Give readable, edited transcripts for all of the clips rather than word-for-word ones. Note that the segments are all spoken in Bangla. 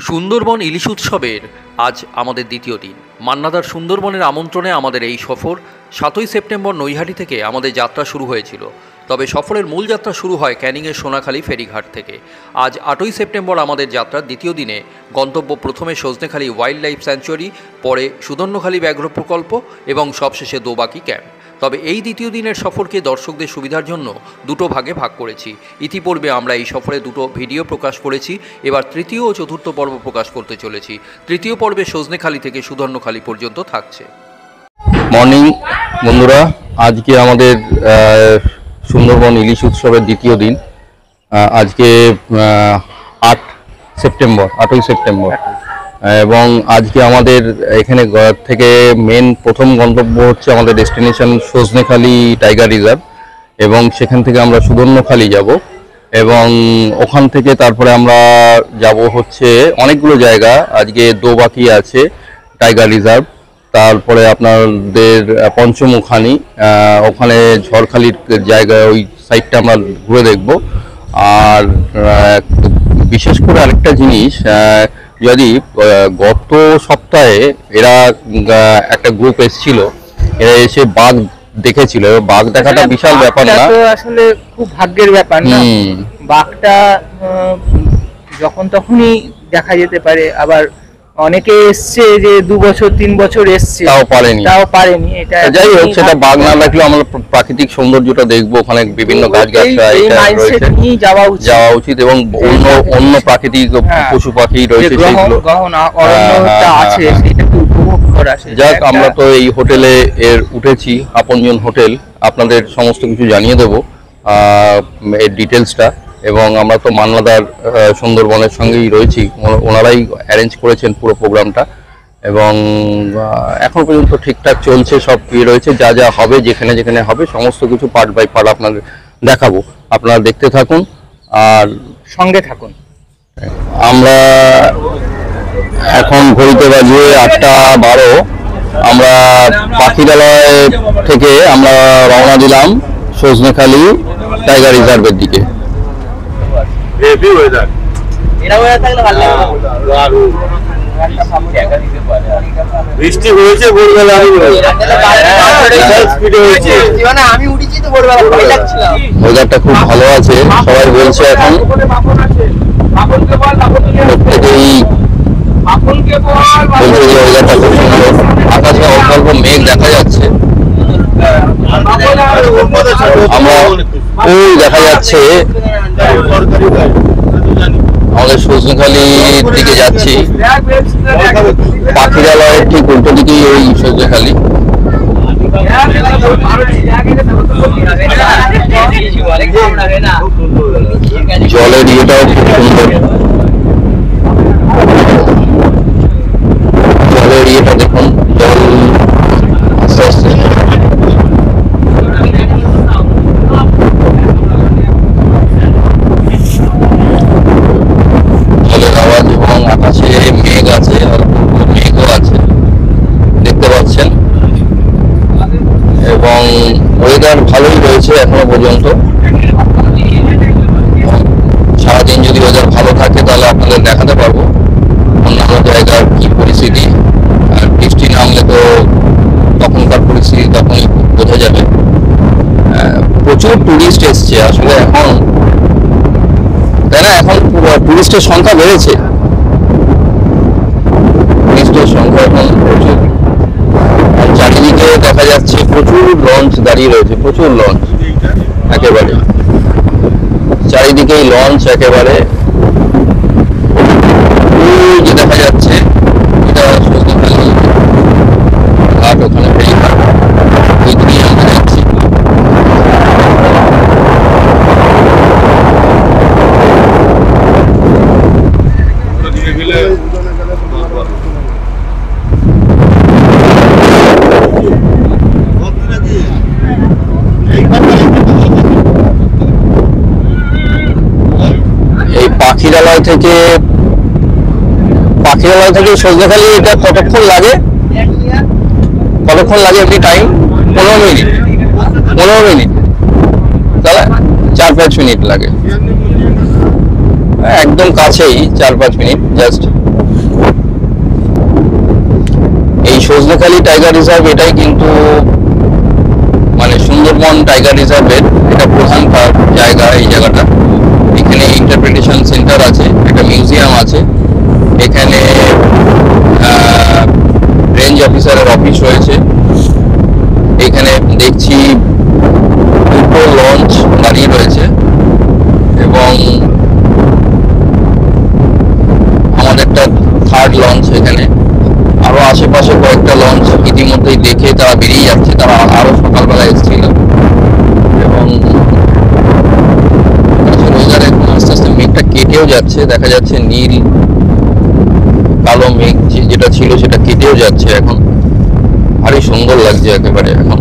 সুন্দরবন ইলিশ উৎসবের আজ আমাদের দ্বিতীয় দিন। মান্নাদার সুন্দরবনের আমন্ত্রণে আমাদের এই সফর 7ই সেপ্টেম্বর নৈহাটি থেকে আমাদের যাত্রা শুরু হয়েছিল। তবে সফরের মূল যাত্রা শুরু হয় ক্যানিংয়ের সোনাখালী ফেরিঘাট থেকে। আজ 8ই সেপ্টেম্বর আমাদের যাত্রার দ্বিতীয় দিনে গন্তব্য প্রথমে সজনেখালী ওয়াইল্ড লাইফ স্যাংচুয়ারি, পরে সুদর্ণখালী ব্যাঘ্র প্রকল্প এবং সবশেষে দোবাকি ক্যাম্প। তবে এই দ্বিতীয় দিনের সফরকে দর্শকদের সুবিধার জন্য দুটো ভাগে ভাগ করেছি। ইতিপূর্বে আমরা এই সফরে দুটো ভিডিও প্রকাশ করেছি, এবার তৃতীয় ও চতুর্থ পর্ব প্রকাশ করতে চলেছি। তৃতীয় পর্বে সজনেখালী থেকে সুদর্ণখালী পর্যন্ত থাকছে। মর্নিং বন্ধুরা, আজকে আমাদের সুন্দরবন ইলিশ উৎসবের দ্বিতীয় দিন। আজকে 8ই সেপ্টেম্বর এবং আজকে আমাদের এখানে থেকে মেন প্রথম গন্তব্য হচ্ছে আমাদের ডেস্টিনেশন সজনেখালী টাইগার রিজার্ভ এবং সেখান থেকে আমরা সুদর্ণখালী যাব এবং ওখান থেকে তারপরে আমরা যাব হচ্ছে অনেকগুলো জায়গা। আজকে দোবাকি আছে টাইগার রিজার্ভ, তারপরে আপনাদের পঞ্চমুখানি, ওখানে ঝড়খালির জায়গায় ওই সাইডটা আমরা ঘুরে দেখব। আর বিশেষ করে আরেকটা জিনিস, যদি গত সপ্তাহে এরা একটা গ্রুপ এসেছিল, এরা এসে বাঘ দেখেছিল। বাঘ দেখাটা বিশাল ব্যাপার না, আসলে খুব ভাগ্যের ব্যাপার না। বাঘটা যখন তখনই দেখা যেতে পারে, আবার অনেকে এসছে যে 2 বছর 3 বছর এসছে তাও পারেনি। এটা যাই হোক, সেটা বাঘ না লাগলেও আমরা প্রাকৃতিক সৌন্দর্যটা দেখবো। ওখানে বিভিন্ন গাছগাছরা যাওয়া উচিত এবং অন্য প্রাকৃতিক পশু পাখি রয়েছে সেগুলো আছে, সেটা একটু উপভোগ করা। যাক, আমরা তো এই হোটেলে উঠেছি, আপনজন হোটেল। আপনাদের সমস্ত কিছু জানিয়ে দেবো এর ডিটেলসটা। এবং আমরা তো মান্নাদার সুন্দরবনের সঙ্গেই রয়েছি, ওনারাই অ্যারেঞ্জ করেছেন পুরো প্রোগ্রামটা এবং এখন পর্যন্ত ঠিকঠাক চলছে, সব রয়েছে। যা যা হবে, যেখানে যেখানে হবে, সমস্ত কিছু পার্ট বাই পার্ট আপনাদের দেখাবো। আপনারা দেখতে থাকুন আর সঙ্গে থাকুন। আমরা এখন ঘড়িতে বাজে 8:12। আমরা পাখিরালয় থেকে আমরা রওনা দিলাম সজনেখালী টাইগার রিজার্ভের দিকে। বৃষ্টি হয়েছে ভোরবেলা, ওয়েদারটা খুব ভালো আছে, সবাই বলছে এখন প্রত্যেকেই বলছে যে ওয়েদারটা খুব সুন্দর। আকাশে অল্প অল্প মেঘ দেখা যাচ্ছে। আমরা ওই দেখা যাচ্ছে আমাদের সজনেখালীর দিকে যাচ্ছি। পাখিরালয়ের ঠিক উল্টো দিকেই ওই সজনেখালী। জলের ইয়েটাও খুব সুন্দর, জলের ইয়েটা দেখুন, জল আস্তে আস্তে জলের আওয়াজ এবং আকাশে মেঘ আছে, মেঘও আছে দেখতে পাচ্ছেন। এবং ওয়েদার ভালোই রয়েছে এখনো পর্যন্ত। সারাদিন যদি ওয়েদার ভালো থাকে তাহলে আপনাদের দেখাতে পারবো অন্যান্য জায়গার কি পরিস্থিতি। আর বৃষ্টি নামলে তো তখনকার পরিস্থিতি তখনই বোঝা যাবে। প্রচুর টুরিস্ট এসছে আসলে এখন, তাই না? এখন টুরিস্টের সংখ্যা বেড়েছে, টুরিস্টের সংখ্যা এখন প্রচুর। চারিদিকে দেখা যাচ্ছে প্রচুর লঞ্চ দাঁড়িয়ে রয়েছে, প্রচুর লঞ্চ, একেবারে চারিদিকেই লঞ্চ। একেবারে যে দেখা যাচ্ছে এটা সজনেখালী ঘাট, ওখানে ফেরিঘাট, ওই দিকেই আমরা যাচ্ছি। এই পাখিরালয় থেকে সজনেখালী এটা কতক্ষণ লাগে এমনি টাইম? 15 মিনিট তাহলে 4-5 মিনিট লাগে, একদম কাছেই, 4-5 minute just. Sajnekhali tiger reserve এটাই কিন্তু মানে সুন্দরবন টাইগার রিজার্ভের এটা প্রধান জায়গা। এই জায়গাটা এখানে ইন্টারপ্রিটেশন সেন্টার আছে, একটা মিউজিয়াম আছে, এখানে রেঞ্জ অফিসারের অফিস রয়েছে। এখানে দেখছি দুটো লঞ্চ দাঁড়িয়ে রয়েছে এবং আমাদেরটা থার্ড লঞ্চ। এখানে আরো আশেপাশে কয়েকটা লঞ্চ ইতিমধ্যেই দেখে তারা বেরিয়ে যাচ্ছে, তারা আরো সকালবেলা এসেছিল এবং আস্তে আস্তে মেঘটা কেটেও যাচ্ছে, দেখা যাচ্ছে নীল কালো মেঘ যেটা ছিল সেটা কেটেও যাচ্ছে এখন। আরই সুন্দর লাগছে একেবারে এখন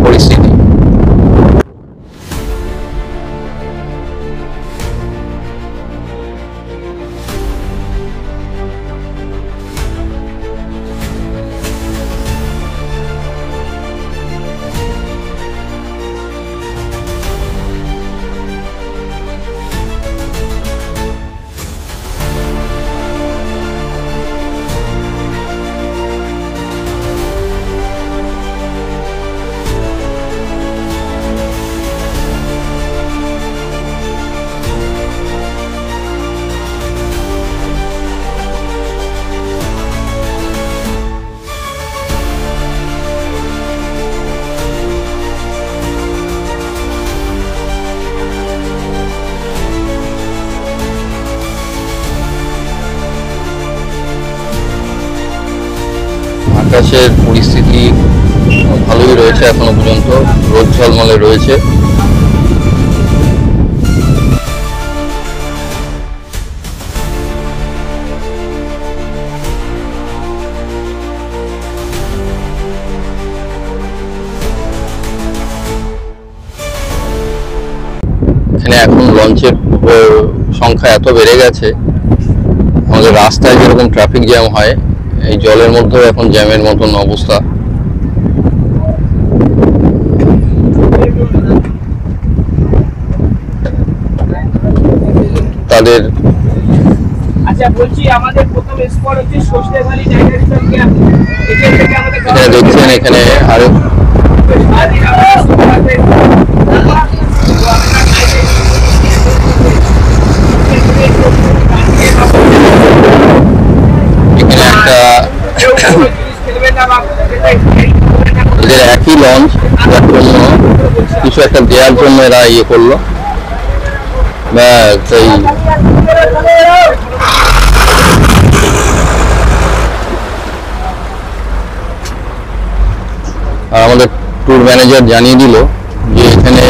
পরিস্থিতি। আকাশের পরিস্থিতি ভালোই রয়েছে এখনো পর্যন্ত, রোদ ঝলমলে রয়েছে। এখানে এখন লঞ্চের সংখ্যা এত বেড়ে গেছে, আমাদের রাস্তায় যেরকম ট্রাফিক জ্যাম হয় এই জলের মধ্যেও এখন জ্যামের মতন অবস্থা। তাদের আচ্ছা বলছি আমাদের প্রথম স্পট হচ্ছে সজনেখালি টাইগার রিজার্ভ ক্যাম্প। এখানে দেখছেন এখানে আরো এদের একই লঞ্চ যার জন্য কিছু একটা দেওয়ার জন্য এরা ইয়ে করলো। সেই আর আমাদের ট্যুর ম্যানেজার জানিয়ে দিল যে এখানে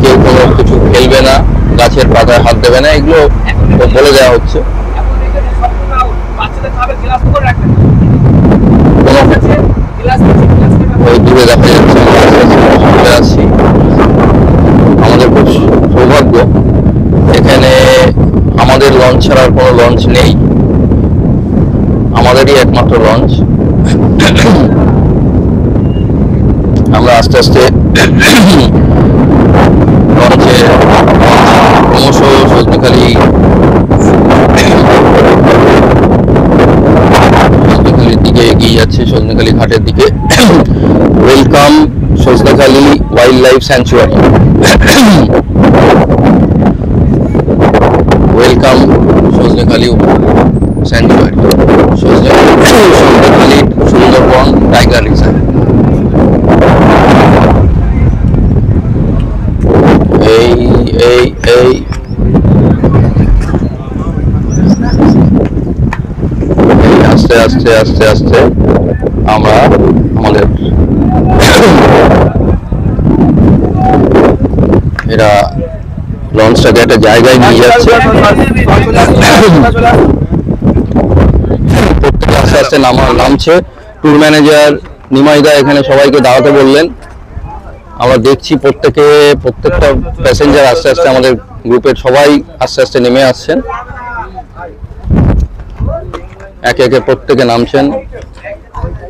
কেউ কোনো কিছু ফেলবে না, গাছের পাতায় হাত দেবে না, এগুলো বলে দেওয়া হচ্ছে। ওই দূরে দেখা যাচ্ছে চলে আসছি। আমাদের খুব সৌভাগ্য এখানে আমাদের লঞ্চ ছাড়া আর কোনো লঞ্চ নেই, আমাদেরই একমাত্র লঞ্চ। আমরা আস্তে আস্তে লঞ্চে ক্রমশ সজনেখালির দিকে এগিয়ে যাচ্ছে, সজনেখালি ঘাটের দিকে। Welcome Sajnekhali wild life sanctuary, welcome Sajnekhali sanctuary, Sajnekhali Sundarban tiger reserve. এই এই এই আস্তে আস্তে আস্তে আস্তে আমরা আমাদের এরা লঞ্চটাকে একটা জায়গায় নিয়ে যাচ্ছে। আস্তে আস্তে নামছে। ট্যুর ম্যানেজার নিমাইদা এখানে সবাইকে দাঁড়াতে বললেন। আমরা দেখছি প্রত্যেকটা প্যাসেঞ্জার আস্তে আস্তে আমাদের গ্রুপের সবাই আস্তে আস্তে নেমে আসছেন, একে একে প্রত্যেকে নামছেন।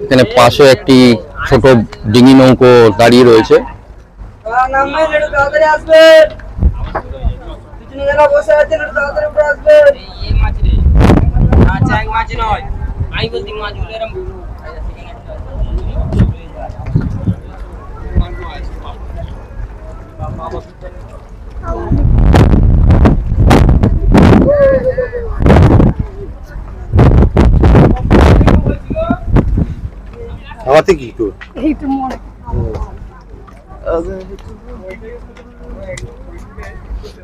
এখানে পাশে একটি ছোট ডিঙি নৌকো দাঁড়িয়ে রয়েছে। খাওয়াতে কি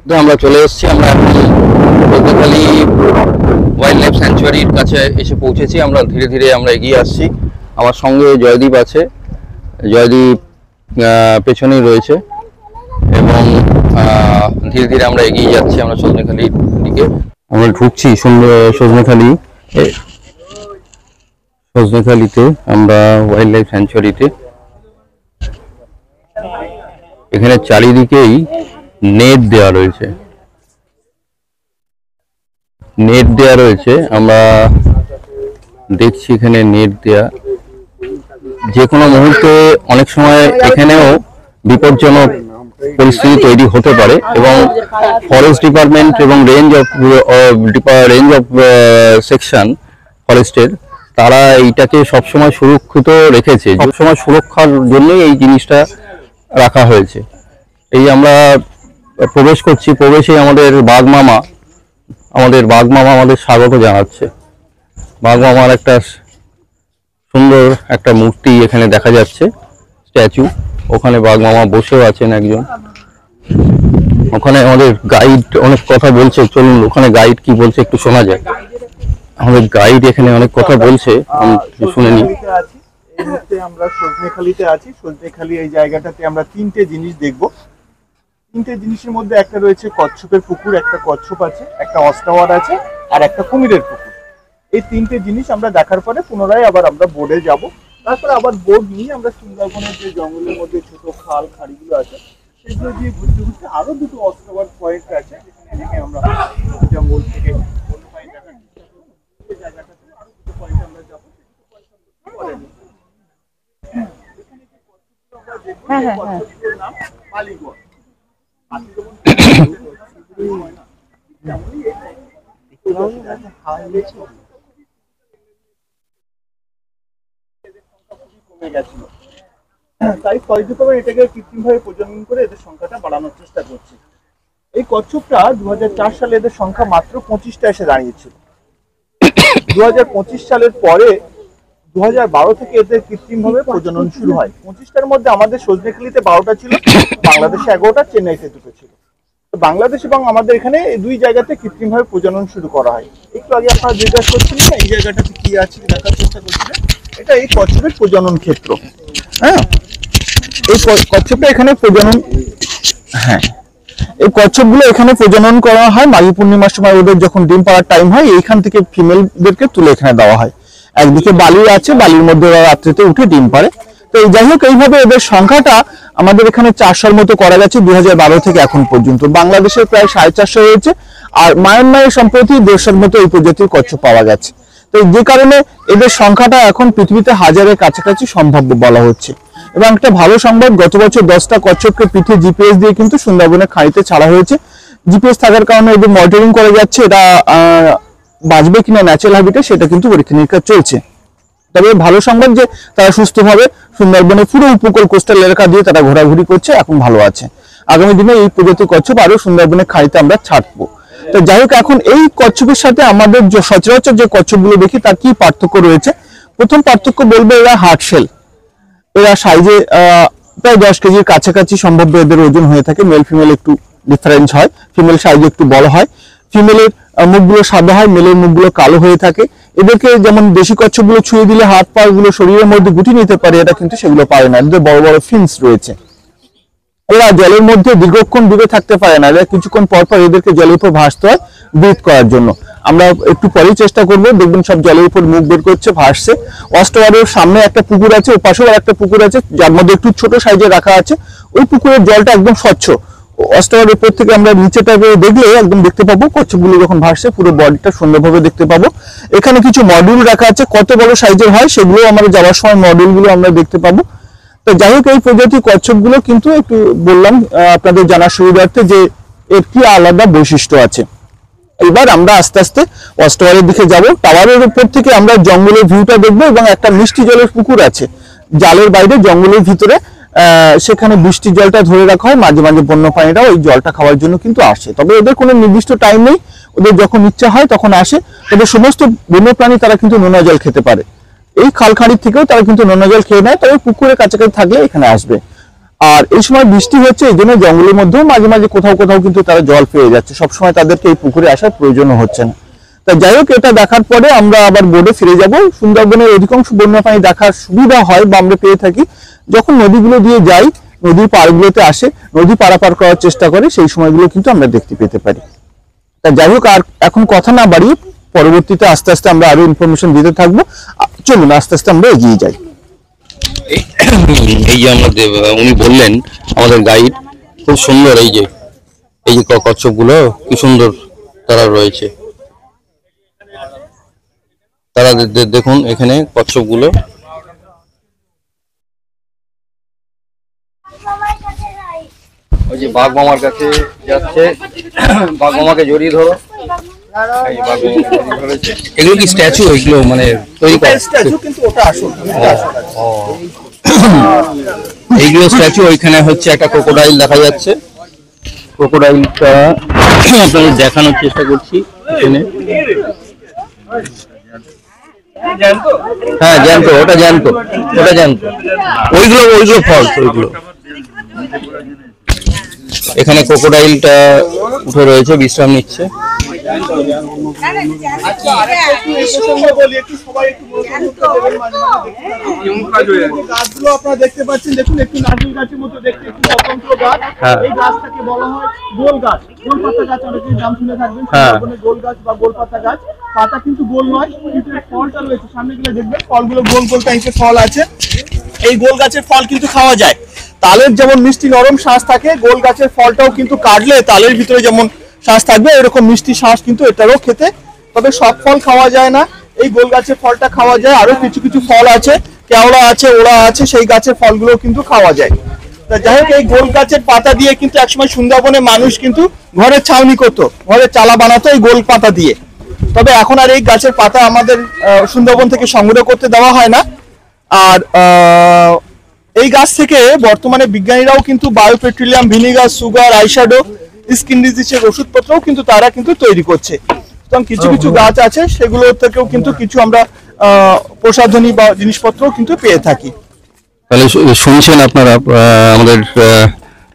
তো আমরা চলে এসেছি, আমরা সজনেখালি ওয়াইল্ড লাইফ স্যাংচুয়ারির কাছে এসে পৌঁছেছি। আমরা ধীরে ধীরে আমরা এগিয়ে আসছি। আমার সঙ্গে জয়দীপ আছে, জয়দীপ পেছনেই রয়েছে এবং ধীরে ধীরে আমরা এগিয়ে যাচ্ছি আমরা সজনেখালির দিকে। আমরা ঢুকছি সজনেখালিতে আমরা ওয়াইল্ড লাইফ স্যাংচুয়ারিতে। এখানে চারিদিকেই নেট দেওয়া রয়েছে, আমরা দেখছি এখানে নেট দেওয়া। যে কোনো মুহূর্তে অনেক সময় এখানেও বিপজ্জনক পরিস্থিতি তৈরি হতে পারে এবং ফরেস্ট ডিপার্টমেন্ট এবং রেঞ্জ অফ সেকশন ফরেস্টের তারা এইটাকে সবসময় সুরক্ষিত রেখেছে, সবসময় সুরক্ষার জন্যই এই জিনিসটা রাখা হয়েছে। এই আমরা প্রবেশ করছি, প্রবেশে আমাদের বাঘ মামা আমাদের স্বাগত জানাচ্ছে। বাঘ মামার একটা সুন্দর একটা মূর্তি এখানে দেখা যাচ্ছে, স্ট্যাচু। ওখানে বাঘ মামা বসেও আছেন একজন। ওখানে আমাদের গাইড অনেক কথা বলছে, চলুন ওখানে গাইড কি বলছে একটু শোনা যায়। আমাদের গাইড এখানে অনেক কথা বলছে, শুনে নিই। এই মুহূর্তে আমরা সজনেখালিতে আছি। সজনেখালি এই জায়গাটাতে আমরা তিনটে জিনিস দেখব। তিনটে জিনিসের মধ্যে একটা রয়েছে কচ্ছপের পুকুর, একটা কচ্ছপ আছে, একটা অস্টাওয়ার আছে, আর একটা কুমিরের পুকুর। এই তিনটে জিনিস আমরা দেখার পরে পুনরায় আবার আমরা বোর্ডে যাব। তারপরে আবার বোর্ড নিয়ে আমরা সুন্দরবনের যে জঙ্গলের মধ্যে ছোট খাল খাড়িগুলো আছে সেগুলো দিয়ে ঘুরতে ঘুরতে আরো দুটো অস্টাওয়ার পয়েন্ট আছে, যেখানে আমরা জঙ্গল থেকে বন্য পাখি দেখার চেষ্টা করবো। এই জায়গাটাতে আরো দুটো পয়েন্ট আমরা যাবো। নাম বালিগড়। তাই ফরেস্ট ডিপার্টমেন্ট এটাকে কৃত্রিমভাবে প্রজনন করে এদের সংখ্যাটা বাড়ানোর চেষ্টা করছে। এই কচ্ছপটা 2004 সালে এদের সংখ্যা মাত্র 25টা এসে দাঁড়িয়েছিল। 2025 সালের পরে 2012 থেকে এদের কৃত্রিমভাবে প্রজনন শুরু হয়। 25টার মধ্যে আমাদের সজনেখালিতে 12টা ছিল, বাংলাদেশে 11টা, চেন্নাইতে 2টো ছিল। বাংলাদেশ এবং আমাদের এখানে দুই জায়গাতে কৃত্রিমভাবে প্রজনন শুরু করা হয়। একটু আগে আপনারা জিজ্ঞাসা করছিলেন না এই জায়গাটাতে কি আছে দেখার চেষ্টা করছিলেন, এটা এই কচ্ছপের প্রজনন ক্ষেত্র। হ্যাঁ, এই কচ্ছপটা এখানে প্রজনন, এই কচ্ছপগুলো এখানে প্রজনন করা হয়। মাঘী পূর্ণিমার সময় ওদের যখন ডিম পাড়ার টাইম হয় এইখান থেকে ফিমেলদেরকে তুলে এখানে দেওয়া হয়। একদিকে বালি আছে, বালির মধ্যে ওরা রাত্রিতে উঠে ডিম পাড়ে। তো যাই হোক, এইভাবে এদের সংখ্যাটা আমাদের এখানে 400-র মতো করা গেছে 2012 থেকে এখন পর্যন্ত। বাংলাদেশের প্রায় 450 হয়েছে, আর মায়ানমারের সম্প্রতি 150-র মতো এই প্রজাতির কচ্ছপ পাওয়া গেছে। তো যে কারণে এদের সংখ্যাটা এখন পৃথিবীতে 1000-এর কাছাকাছি সম্ভাব্য বলা হচ্ছে। এবং একটা ভালো সংবাদ, গত বছর 10টা কচ্ছপকে পিঠে জিপিএস দিয়ে কিন্তু সুন্দরবনের খাঁড়িতে ছাড়া হয়েছে। জিপিএস থাকার কারণে এদের মনিটরিং করা যাচ্ছে, এটা বাঁচবে কিনা ন্যাচারাল হ্যাবিটে সেটা কিন্তু পরীক্ষা নিরীক্ষা চলছে। তবে ভালো সংবাদ যে তারা সুস্থভাবে সুন্দরবনের পুরো উপকূল কোস্টাল এলাকা দিয়ে তারা ঘোরাঘুরি করছে, এখন ভালো আছে। আগামী দিনে এই প্রজাতির কচ্ছপ আরো সুন্দরবনের খাঁড়িতে আমরা ছাড়বো। তো যাই হোক, এখন এই কচ্ছপের সাথে আমাদের যে সচরাচর যে কচ্ছপগুলো দেখি তার কি পার্থক্য রয়েছে। প্রথম পার্থক্য বলবো, এরা হার্টশেল। এরা সাইজে প্রায় 10 কেজির কাছাকাছি সম্ভাব্য এদের ওজন হয়ে থাকে। মেল ফিমেল একটু ডিফারেন্স হয়, ফিমেল সাইজে একটু বড় হয়। ফিমেলের মুখগুলো সাদা হয়, মেলের মুখগুলো কালো হয়ে থাকে। এদেরকে যেমন দেশি কচ্ছপগুলো ছুঁয়ে দিলে হাত পা গুলো শরীরের মধ্যে গুটি নিতে পারে, এটা কিন্তু সেগুলো পারে না। এদের বড় বড় ফিন্স রয়েছে। এরা জলের মধ্যে দীর্ঘক্ষণ ডুবে থাকতে পারে না, এরা কিছুক্ষণ পর পর এদেরকে জলের উপর ভাসতে হয় ব্রিথ করার জন্য। আমরা একটু পরেই চেষ্টা করবো, দেখবেন সব জলের উপর মুখ বের করছে, ভাসছে। অস্টওয়ারের সামনে একটা পুকুর আছে, ও পাশেও একটা পুকুর আছে যার মধ্যে একটু ছোট সাইজে রাখা আছে। ওই পুকুরের জলটা একদম স্বচ্ছ। অস্টওয়ারের উপর থেকে আমরা নিচেটা দেখলে একদম দেখতে পাবো কচ্ছপগুলো যখন ভাসছে, পুরো বডিটা সুন্দরভাবে দেখতে পাবো। এখানে কিছু মডিউল রাখা আছে, কত বড় সাইজের হয় সেগুলো আমরা যাওয়ার সময় মডিউলগুলো আমরা দেখতে পাবো। তো যাই হোক, এই প্রজাতির কচ্ছপগুলো কিন্তু একটু বললাম আপনাদের জানার সুবিধার্থে যে এর কি আলাদা বৈশিষ্ট্য আছে। এবার আমরা আস্তে আস্তে ওয়াচ টাওয়ারের দিকে যাব। টাওয়ারের উপর থেকে আমরা জঙ্গলের ভিউটা দেখবো এবং একটা মিষ্টি জলের পুকুর আছে জালের বাইরে জঙ্গলের ভিতরে, সেখানে বৃষ্টির জলটা ধরে রাখা হয়, মাঝে মাঝে বন্যপ্রাণীরাও ওই জলটা খাওয়ার জন্য কিন্তু আসে। তবে ওদের কোনো নির্দিষ্ট টাইম নেই, ওদের যখন ইচ্ছা হয় তখন আসে। তবে সমস্ত বন্যপ্রাণী তারা কিন্তু নোনা জল খেতে পারে, এই খালখাড়ির থেকেও তারা কিন্তু নোনা জল খেয়ে নেয়, তবে পুকুরের কাছাকাছি থাকলে এখানে আসবে। আর এই সময় বৃষ্টি হচ্ছে, এই জন্য জঙ্গলের মধ্যেও মাঝে মাঝে কোথাও কোথাও কিন্তু তারা জল পেয়ে যাচ্ছে, সবসময় তাদেরকে এই পুকুরে আসার প্রয়োজনও হচ্ছে না। তা যাই হোক, এটা দেখার পরে আমরা আবার বোর্ডে ফিরে যাব। সুন্দরবনের অধিকাংশ বন্যপ্রাণী দেখার সুবিধা হয় বা আমরা পেয়ে থাকি যখন নদীগুলো দিয়ে যাই, নদীর পাড়গুলোতে আসে, নদী পারাপার করার চেষ্টা করে, সেই সময়গুলো কিন্তু আমরা দেখতে পেতে পারি। তা যাই হোক, আর এখন কথা না বাড়িয়ে পরবর্তীতে আস্তে আস্তে আমরা আরো ইনফরমেশন দিতে থাকবো। চলুন আস্তে আস্তে আমরা এগিয়ে যাই। এই যে আমাদের উনি বললেন আমাদের গাইড, খুব সুন্দর এই যে কচ্ছপগুলো কি সুন্দর তারা রয়েছে। তারা দেখুন এখানে কচ্ছপগুলো, ওই যে বাঘ মামার কাছে যাচ্ছে, বাঘ মামাকে জড়িয়ে ধরো। এগুলো কি স্ট্যাচু? এগুলো মানে তৈরি করা স্ট্যাচু, কিন্তু ওটা আসল। এইগুলো স্ট্যাচু। ওইখানে হচ্ছে একটা ক্রোকোডাইল দেখা যাচ্ছে, ক্রোকোডাইলটা আপনাদের দেখানোর চেষ্টা করছি এখানে। হ্যাঁ জ্যান্ত, ওটা জ্যান্ত, ওটা জ্যান্ত। ওইগুলো ফলস, ওইগুলো। এখানে ক্রোকোডাইলটা উঠে রয়েছে, বিশ্রাম নিচ্ছে। গাছগুলো আপনারা দেখতে পাচ্ছেন, দেখুন একটু নারকেল গাছের মতো দেখতে, একটু স্বতন্ত্র গাছ। এই গাছটাকে বলা হয় গোল গাছ, গোল পাতা গাছ। অনেকেই নাম শুনে থাকবেন, গোল গাছ বা গোল পাতা গাছ। পাতা কিন্তু গোল নয়, কিন্তু ফলটা রয়েছে, সামনে গেলে দেখবেন ফলগুলো গোল গোল টাইপের ফল আছে। এই গোল গাছের ফল কিন্তু খাওয়া যায়। তালের যেমন মিষ্টি নরম শ্বাস থাকে, গোল গাছের ফলটাও কিন্তু কাটলে তালের ভিতরে যেমন শ্বাস থাকবে, এরকম মিষ্টি শ্বাস কিন্তু এটারও খেতে। তবে সব ফল খাওয়া যায় না, এই গোল গাছের ফলটা খাওয়া যায়। আরো কিছু কিছু ফল আছে, কেওড়া আছে, ওড়া আছে, সেই গাছের ফলগুলো কিন্তু খাওয়া যায়। তা যাই হোক, এই গোল গাছের পাতা দিয়ে কিন্তু একসময় সুন্দরবনে মানুষ কিন্তু ঘরের ছাউনি করতো, ঘরের চালা বানাতো এই গোল পাতা দিয়ে। তবে এখন আর এই গাছের পাতা আমাদের সুন্দরবন থেকে সংগ্রহ করতে দেওয়া হয় না। আর এই গাছ থেকে বর্তমানে বিজ্ঞানীরাও কিন্তু বায়োপেট্রোলিয়াম, ভিনিগার, সুগার, আইশ্যাডো, স্কিন ডিজিজের ওষুধপত্রও কিন্তু তারা কিন্তু তৈরি করছে। সুতরাং কিছু কিছু গাছ আছে, সেগুলো থেকেও কিন্তু কিছু আমরা প্রসাধনী বা জিনিসপত্রও কিন্তু পেয়ে থাকি। তাহলে শুনছেন আপনারা, আমাদের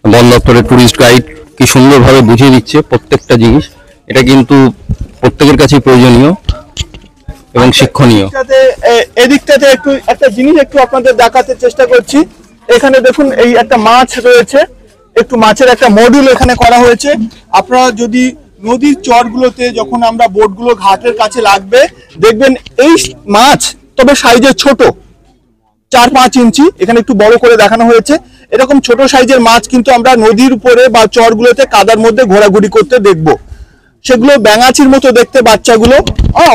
বন দপ্তরের টুরিস্ট গাইড কি সুন্দরভাবে বুঝিয়ে দিচ্ছে প্রত্যেকটা জিনিস। এটা কিন্তু প্রত্যেকের কাছেই প্রয়োজনীয় এবং শিক্ষণীয়। এদিকটাতে একটু একটা জিনিস একটু আপনাদের দেখাতে চেষ্টা করছি। এখানে দেখুন এই একটা মাছ রয়েছে, একটু মাছের একটা মডিউল এখানে করা হয়েছে। আপনারা যদি নদীর চরগুলোতে যখন আমরা বোটগুলো ঘাটের কাছে লাগবে, দেখবেন এই মাছ, তবে সাইজে ছোট, 4-5 ইঞ্চি, এখানে একটু বড় করে দেখানো হয়েছে। এরকম ছোট সাইজের মাছ কিন্তু আমরা নদীর উপরে বা চরগুলোতে কাদার মধ্যে ঘোরাঘুরি করতে দেখবো। সেগুলো ব্যাঙাচির মতো দেখতে, বাচ্চাগুলো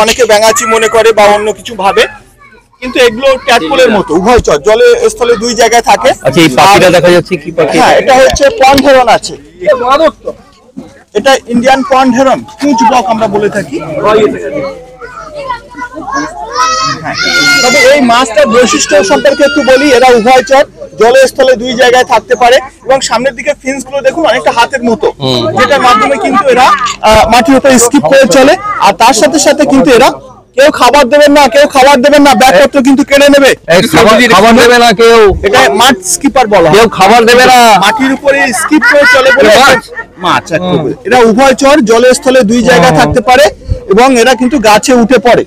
অনেকে ব্যাঙাচি মনে করে বা অন্য কিছু ভাবে, কিন্তু এগুলো ট্যাডপোলের মতো, উভয়চর জলে স্থলে দুই জায়গায় থাকে। আচ্ছা, এই পাখিটা দেখা যাচ্ছে কি পাখি? হ্যাঁ, এটা হচ্ছে পন্ড হেরন আছে, এটা ইন্ডিয়ান পন্ড হেরন, হিউজ ব্লক আমরা বলে থাকি। তবে এই মাছটার বৈশিষ্ট্য সম্পর্কে একটু বলি। এরা উভয়চর জলে স্থলে দুই জায়গায় থাকতে পারে এবং সামনের দিকে ফিন্স গুলো দেখুন অনেকটা হাতের মতো, যেটার মাধ্যমে কিন্তু এরা মাটির উপরে স্কিপ করে চলে। আর তার সাথে সাথে কিন্তু এরা কেউ খাবার দেবেন না, কেউ খাবার দেবেন না, ব্যাগপত্র কিন্তু কেড়ে নেবে, খাবার দেবে না কেউ। এটা মাছ স্কিপার বলা হয়, কেউ খাবার দেবে না, মাটির উপরে স্কিপ করে চলে বলে মাছ। এরা উভয়চর জলে স্থলে দুই জায়গায় থাকতে পারে এবং এরা কিন্তু গাছে উঠে পড়ে।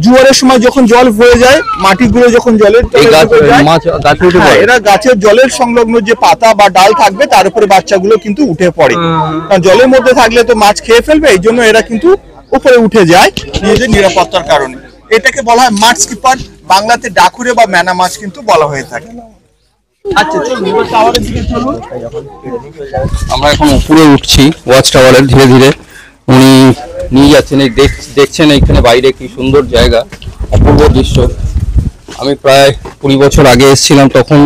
জোয়ারের সময় যখন জল ভরে যায়, মাটিগুলো যখন জলের এরা গাছের জলের সংলগ্ন যে পাতা বা ডাল থাকবে তার উপরে বাচ্চাগুলো কিন্তু উঠে পড়ে। কারণ জলের মধ্যে থাকলে তো মাছ খেয়ে ফেলবে, এই জন্য এরা কিন্তু উপরে উঠে যায় নিজেদের নিরাপত্তার কারণে। এটাকে বলা হয় মাছ স্কিপার, বাংলাতে ডাকুরে বা ম্যানা মাছ কিন্তু বলা হয়ে থাকে। আচ্ছা চলুন এবার টাওয়ারের দিকে চলুন। আমরা এখন উপরে উঠছি ওয়াচ টাওয়ারের, ধীরে ধীরে উনি নিয়ে যাচ্ছেন। এই দেখছেন এইখানে বাইরে কি সুন্দর জায়গা, অপূর্ব দৃশ্য। আমি প্রায় 20 বছর আগে এসেছিলাম, তখন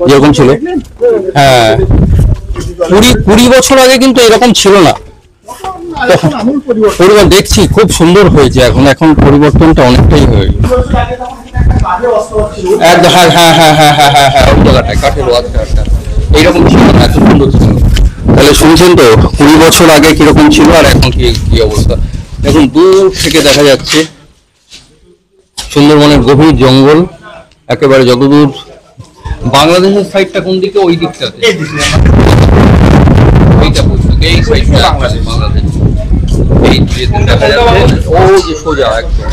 যেরকম ছিল, হ্যাঁ 20 বছর আগে কিন্তু এরকম ছিল না। আর এখন আমূল পরিবর্তন। পরিবর্তন দেখছি, খুব সুন্দর হয়েছে এখন, এখন পরিবর্তনটা অনেকটাই হয়েছে। একদম, হ্যাঁ হ্যাঁ হ্যাঁ হ্যাঁ হ্যাঁ হ্যাঁ হ্যাঁ, ওই জায়গাটায় কাঠের ওয়াজটা এইরকম ছিল না, এত সুন্দর ছিল। তাহলে শুনছেন তো 20 বছর আগে কিরকম ছিল আর এখন কি কি অবস্থা। এখন দূর থেকে দেখা যাচ্ছে সুন্দরবনের গভীর জঙ্গল, একেবারে যতদূর। বাংলাদেশের সাইডটা কোন দিকে? ওই দিকটাতে, এইটা বলছো, এই সাইডটা বাংলাদেশ। এই দেখা যাচ্ছে ও যে সোজা একদম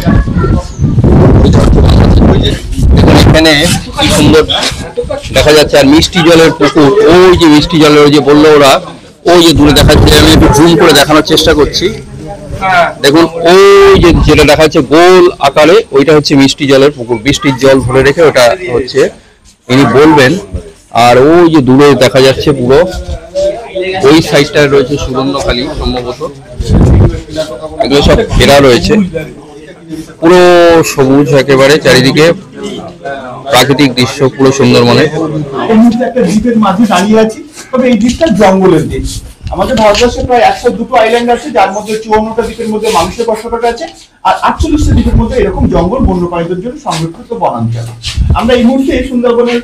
এখানে কি সুন্দর দেখা যাচ্ছে। আর মিষ্টি জলের পুকুর, ওই যে মিষ্টি জলের ওই যে বললো ওরা, ওই যে দূরে দেখা যাচ্ছে। আমি একটু জুম করে দেখানোর চেষ্টা করছি, দেখুন ওই যে যেটা দেখা যাচ্ছে গোল আকারে, ওইটা হচ্ছে মিষ্টি জলের পুকুর। বৃষ্টির জল ধরে রেখে ওটা হচ্ছে ইনি বলবেন। আর ওই যে দূরে দেখা যাচ্ছে পুরো ওই সাইডটায় রয়েছে সুবর্ণখালী সম্ভবত, এগুলো সব ঘেরা রয়েছে, পুরো সবুজ একেবারে চারিদিকে প্রাকৃতিক দৃশ্য পুরো সুন্দরবনে। একটা দ্বীপের মাঝে দাঁড়িয়ে আছি, তবে এই দ্বীপটা জঙ্গলের দ্বীপ। আমাদের ভারতবর্ষে প্রায় 102টো আইল্যান্ড আছে, যার মধ্যে 54টা দ্বীপের মধ্যে মানুষের বসবাস আছে, আর 48টা দ্বীপের মধ্যে এরকম জঙ্গল বন্যপ্রাণীদের জন্য সংরক্ষিত বনাঞ্চল। আমরা এই মুহূর্তে সুন্দরবনের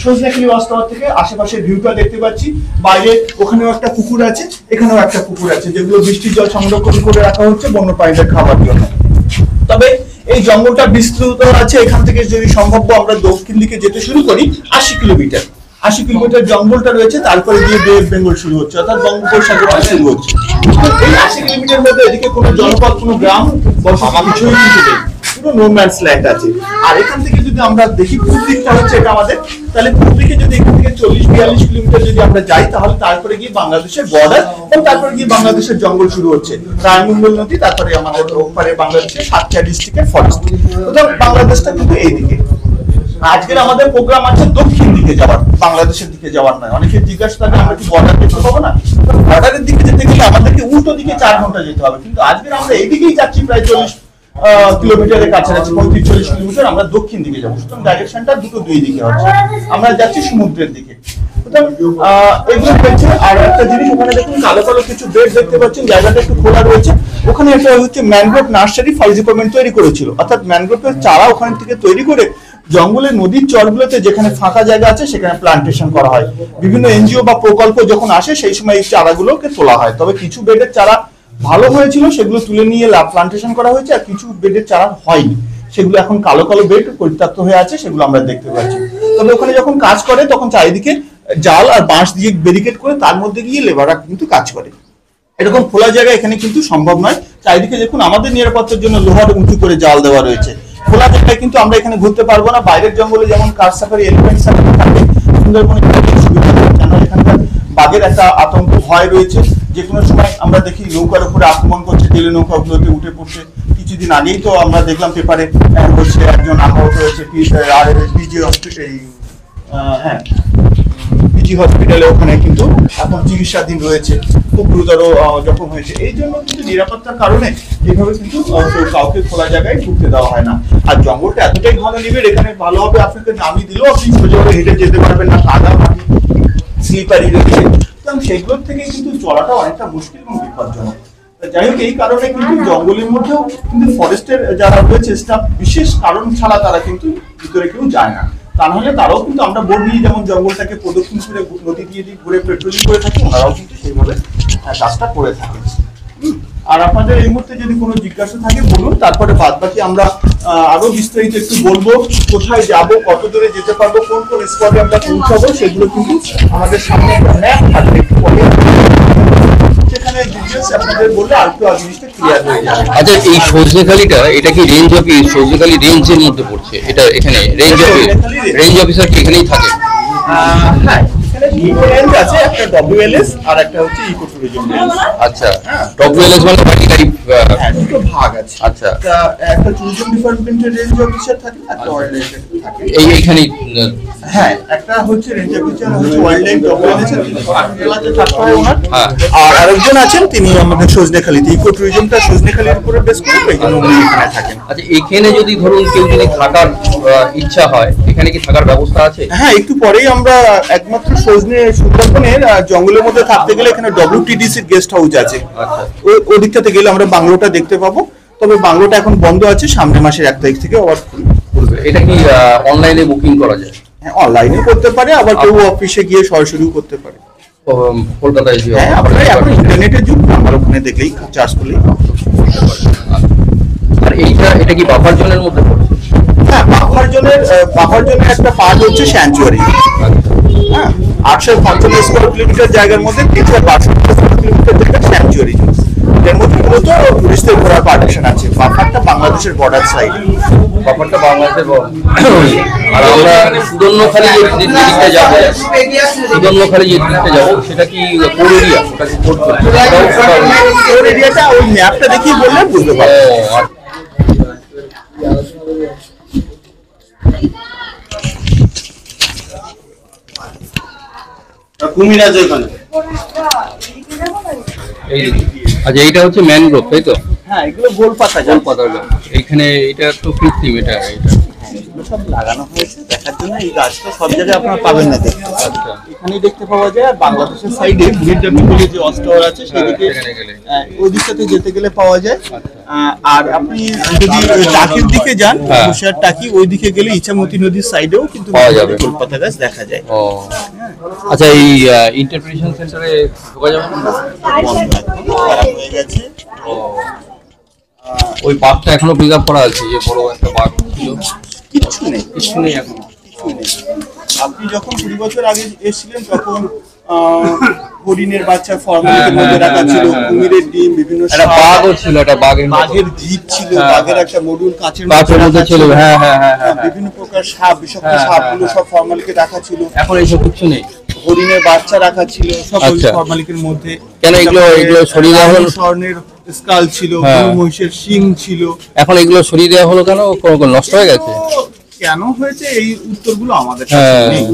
সজনেখালি ওয়াচটাওয়ার থেকে আশেপাশের ভিউটা দেখতে পাচ্ছি। বাইরে ওখানেও একটা পুকুর আছে, এখানেও একটা পুকুর আছে, যেগুলো বৃষ্টির জল সংরক্ষণ করে রাখা হচ্ছে বন্যপ্রাণীদের খাবার জন্য। তবে এই জঙ্গলটা বিস্তৃত আছে, এখান থেকে যদি সম্ভব আমরা দক্ষিণ দিকে যেতে শুরু করি 80 কিলোমিটার। 80 কিলোমিটার জঙ্গলটা রয়েছে, তারপরে গিয়ে বে অফ বেঙ্গল শুরু হচ্ছে, অর্থাৎ বঙ্গোপসাগর শুরু হচ্ছে। এই 80 কিলোমিটার মধ্যে এদিকে কোনো জনপদ, কোনো গ্রাম বসতি কিছুই কিছু নেই, পুরো নো ম্যানস ল্যান্ড আছে। আর এখান থেকে যদি আমরা দেখি পূর্ব দিকটা হচ্ছে এটা আমাদের, তাহলে পূর্ব দিকে যদি এখান থেকে 40-42 কিলোমিটার যদি আমরা যাই, তাহলে তারপরে গিয়ে বাংলাদেশের বর্ডার এবং তারপরে গিয়ে বাংলাদেশের জঙ্গল শুরু হচ্ছে, রায়মঙ্গল নদী, তারপরে আমাদের ওপারে বাংলাদেশের 7টা ডিস্ট্রিক্টের ফরেস্ট। বাংলাদেশটা কিন্তু এইদিকে। আজকের আমাদের প্রোগ্রাম আছে দক্ষিণ দিকে যাওয়ার, বাংলাদেশের দিকে যাওয়ার নয়। অনেকে জিজ্ঞাসা থাকে আমরা কি বর্ডার দেখতে পাবো না? বর্ডারের দিকে যেতে গেলে আমাদেরকে উল্টো দিকে 4 ঘন্টা যেতে হবে, কিন্তু আজকে আমরা এইদিকেই যাচ্ছি প্রায় 40 কিলোমিটারের কাছাকাছি, 35-40 কিলোমিটার আমরা দক্ষিণ দিকে যাবো। সুতরাং ডাইরেকশনটা দুই দিকে হচ্ছে, আমরা যাচ্ছি সমুদ্রের দিকে। এগুলো হচ্ছে। আর একটা জিনিস, ওখানে দেখুন কালো কালো কিছু বেড দেখতে পাচ্ছেন, জায়গাটা একটু খোলা রয়েছে। ওখানে একটা হচ্ছে ম্যানগ্রোভ নার্সারি ফায়ার ডিপার্টমেন্ট তৈরি করেছিল, অর্থাৎ ম্যানগ্রোভের চারা ওখান থেকে তৈরি করে জঙ্গলের নদীর চরগুলোতে যেখানে ফাঁকা জায়গা আছে সেখানে প্লান্টেশন করা হয়। বিভিন্ন এনজিও বা প্রকল্প যখন আসে সেই সময় এই চারাগুলোকে তোলা হয়। তবে কিছু বেডের চারা ভালো হয়েছিল, সেগুলো তুলে নিয়ে প্লান্টেশন করা হয়েছে, আর কিছু বেডের চারা হয়নি, সেগুলো এখন কালো কালো বেড পরিত্যক্ত হয়ে আছে, সেগুলো আমরা দেখতে পাচ্ছি। তবে ওখানে যখন কাজ করে তখন চারিদিকে জাল আর বাঁশ দিয়ে ব্যারিকেড করে তার মধ্যে গিয়ে লেবাররা কিন্তু কাজ করে। এরকম খোলা জায়গা এখানে কিন্তু সম্ভব নয়। চারিদিকে দেখুন আমাদের নিরাপত্তার জন্য লোহার উঁচু করে জাল দেওয়া রয়েছে। খোলা জায়গায় কিন্তু আমরা এখানে ঘুরতে পারবো না। বাইরের জঙ্গলে যেমন কার সাফারি, এলিফ্যান্ট সাফারি থাকে, সুন্দরবনে সুবিধা নেই, কেন এখানকার বাঘের একটা আতঙ্ক ভয় রয়েছে। যে কোনো সময় আমরা দেখি নৌকার উপরে আক্রমণ করছে, তেলে নৌকাগুলোতে উঠে পড়ছে। কিছুদিন আগেই তো আমরা দেখলাম পেপারে হচ্ছে একজন আহত হয়েছে পিজি হসপিটালে, ওখানে কিন্তু এখন চিকিৎসাধীন রয়েছে, খুব গুরুতর জখম হয়েছে। এই জন্য কিন্তু নিরাপত্তার কারণে যেভাবে কিন্তু কাউকে খোলা জায়গায় ঢুকতে দেওয়া হয় না। আর জঙ্গলটা এতটাই ঘন নিবিড়, এখানে ভালোভাবে আপনাকে নামিয়ে দিলেও আপনি সোজাভাবে হেঁটে যেতে পারবেন না, কাদা মাটি স্লিপারি রয়েছে, সুতরাং সেগুলোর থেকে কিন্তু চলাটা অনেকটা মুশকিল এবং বিপজ্জনক। যাই হোক, এই কারণে কিন্তু জঙ্গলের মধ্যেও কিন্তু ফরেস্টের যারা রয়েছে স্টাফ বিশেষ কারণ ছাড়া তারা কিন্তু ভিতরে কেউ যায় না। তা নাহলে তারাও কিন্তু আমরা বলি যেমন জঙ্গলটাকে প্রদক্ষিণ করে নদী দিয়ে ঘুরে পেট্রোলিং করে থাকি, ওনারাও কিন্তু সেইভাবে কাজটা করে থাকে। আর আপনাদের এই মুহূর্তে যদি কোনো জিজ্ঞাসা থাকে বলুন, তারপরে বাদ বাকি আমরা আরো বিস্তারিত একটু বলবো, কোথায় যাব, কত দূরে যেতে পারবো, কোন কোন স্পটে আমরা পৌঁছাবো, সেগুলো কিন্তু আমাদের সামনে একটা ম্যাপ থাকবে, একটু পরে সেখানে ডিটেইলস আপনাদের বললে আর একটু জিনিসটা ক্লিয়ার হয়ে যাবে। আচ্ছা, এই সজনেখালিটা এটা কি রেঞ্জ অফিস? সজনেখালি রেঞ্জের মধ্যে পড়ছে এটা? এখানে রেঞ্জ অফিসার কি এখানেই থাকে? হ্যাঁ, এখানে দুটো রেঞ্জ আছে, একটা ডব্লিউএলএস আর একটা হচ্ছে ইকো ট্যুরিজম রেঞ্জ। আচ্ছা, ডব্লিউএলএস মানে বাকি টাইপ, হ্যাঁ দুটো ভাগ আছে। আচ্ছা, একটা ট্যুরিজম ডিপার্টমেন্টের রেঞ্জ অফিসার থাকে, একটা ওয়াইল্ড লাইফ থাকে। এইখানেই হ্যাঁ, একটা হচ্ছে রেঞ্জার টিচার হচ্ছে ওয়াইল্ড লাইফ ডকুমেন্টেশন, তিনি পাটুরিয়াতে থাকতে হয় ওনার। আর আরেকজন আছেন তিনি আমাদের সজনেখালিতে, ইকো ট্যুরিজমটা সজনেখালির উপরে বেস করে, এই জন্য উনি এখানে থাকেন। আচ্ছা, এখানে যদি ধরুন কেউ যদি থাকার ইচ্ছা হয়, এখানে কি থাকার ব্যবস্থা আছে? হ্যাঁ, একটু পরেই আমরা একমাত্র সজনে সুন্দরবনের জঙ্গলের মধ্যে থাকতে গেলে এখানে WTDCর গেস্ট হাউস আছে, ওই দিকটাতে গেলে আমরা বাংলোটা দেখতে পাবো। তবে বাংলোটা এখন বন্ধ আছে, সামনের মাসের 1 তারিখ থেকে আবার খুলবে। এটা কি অনলাইনে বুকিং করা যায়? হ্যাঁ, অনলাইনে করতে পারে, আবার কেউ অফিসে গিয়ে সরাসরিও করতে পারে। কলকাতায় হ্যাঁ, আপনারা এখন ইন্টারনেটের যুগ, আমার ওখানে দেখলেই চার্জ করলেই। আর এটা কি বাফার জোনের মধ্যে পড়ছে? হ্যাঁ, বাফার জোনের একটা পার্ট হচ্ছে স্যাংচুয়ারি। হ্যাঁ, 845 স্কয়ার কিলোমিটার জায়গার মধ্যে 362 স্কয়ার কিলোমিটার জায়গা স্যাংচুয়ারি। এর মধ্যে মূলত টুরিস্টদের ঘোরার পারমিশন আছে। বাফারটা বাংলাদেশের বর্ডার সাইডে। বাফারটা বাংলাদেশের আর আমরা সুদর্ণখালি যে দিকটা যাবো, সেটা কি কোর এরিয়া? ওটা কি কোর এরিয়াটা ওই ম্যাপটা দেখিয়ে বললে বুঝতে পারবো। কুমির আছে ওখানে। আচ্ছা, এইটা হচ্ছে ম্যানগ্রোভ, তাই তো? হ্যাঁ, এগুলো গোলপাতা। এখানে এটা তো কৃত্রিম, এটা এগুলো সব লাগানো হয়েছে দেখার জন্য। এই গাছটা সব জায়গায় আপনারা পাবেন না দেখতে। এখানেই দেখতে পাওয়া যায়। আর বাংলাদেশের সাইডে বুড়িডাবি বলে যে অস্টাওয়ার আছে সেদিকে, ওই দিকটাতে যেতে গেলে পাওয়া যায়। আর আপনি যদি টাকির দিকে যান, বসিরহাট টাকি, ওই দিকে গেলে ইছামতি নদীর সাইডেও কিন্তু গোলপাতা গাছ দেখা যায়। আচ্ছা, এই ইন্টারপ্রিটেশন সেন্টারে ঢোকা যাবে না? হয়ে গেছে। ওই বাঘটা এখনো পিক আপ করা আছে, যে বড় একটা বাঘ ছিল? কিচ্ছু নেই এখন। আপনি যখন 20 বছর আগে এসেছিলেন তখন হরিণের বাচ্চা ফর্মালিটির মধ্যে রাখা ছিল, কুমিরের ডিম, বিভিন্ন একটা বাঘও ছিল, একটা বাঘের জিভ ছিল, বাঘের একটা মডুল কাচের মধ্যে ছিল। হ্যাঁ, বিভিন্ন প্রকার সাপ, বিষাক্ত সাপগুলো সব ফর্মালিকে রাখা ছিল। এখন এইসব কিছু নেই। হরিণের বাচ্চা রাখা ছিল সব ফর্মালিকের মধ্যে। কেন এগুলো সরিয়ে দেওয়া হলো? স্বর্ণের স্কাল ছিল, মহিষের শিং ছিল। এখন এগুলো সরিয়ে দেওয়া হলো কেন? নষ্ট হয়ে গেছে? কেন হয়েছে এই উত্তরগুলো আমাদের কাছে নেই,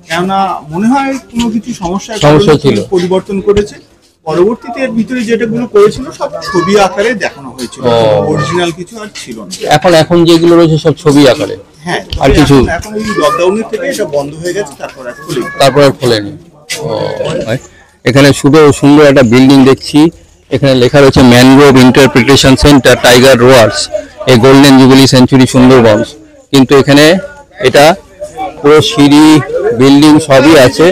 কেননা মনে হয় কোনো কিছু সমস্যা ছিল, পরিবর্তন করেছে। পরবর্তীতে এর ভিতরে যেটাগুলো করেছিল সব ছবি আকারে দেখানো হয়েছিল, অরিজিনাল কিছু আর ছিল না। এখন যেগুলো রয়েছে সব ছবি আকারে। হ্যাঁ, আর কিছু এখন এই লকডাউনের থেকে এটা বন্ধ হয়ে গেছে, তারপর আর খোলেনি। এখানে শুধু সুন্দর একটা বিল্ডিং দেখছি। এখানে লেখা রয়েছে ম্যানগ্রোভ ইন্টারপ্রিটেশন সেন্টার, টাইগার রোয়ার্স, এ গোল্ডেন জুবিলি সেঞ্চুরি সুন্দরবন। কিন্তু এখানে এটা পুরো সিঁড়ি, বিল্ডিং সবই আছে,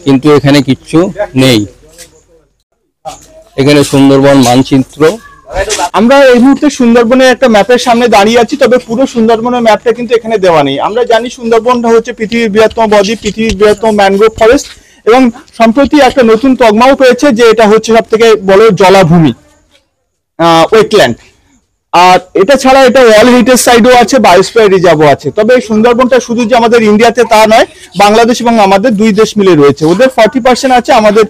কিন্তু এখানে কিচ্ছু নেই। এখানে সুন্দরবন মানচিত্র। আমরা এই মুহূর্তে সুন্দরবনের একটা ম্যাপের সামনে দাঁড়িয়ে আছি, তবে পুরো সুন্দরবনের ম্যাপটা কিন্তু এখানে দেওয়া নেই। আমরা জানি সুন্দরবনটা হচ্ছে পৃথিবীর বৃহত্তম বদ্বীপ, পৃথিবীর বৃহত্তম ম্যানগ্রোভ ফরেস্ট, এবং সম্প্রতি একটা নতুন তকমাও পেয়েছে যে এটা হচ্ছে সব থেকে বড় জলাভূমি, ওয়েটল্যান্ড। আর এটা ছাড়া এটা ওয়ার্ল্ড হেরিটেজ সাইটও আছে, বায়োস্ফিয়ার রিজার্ভও আছে। তবে এই সুন্দরবনটা শুধু যে আমাদের ইন্ডিয়াতে তা নয়, বাংলাদেশ এবং আমাদের দুই দেশ মিলে রয়েছে। ওদের 40% আছে, আমাদের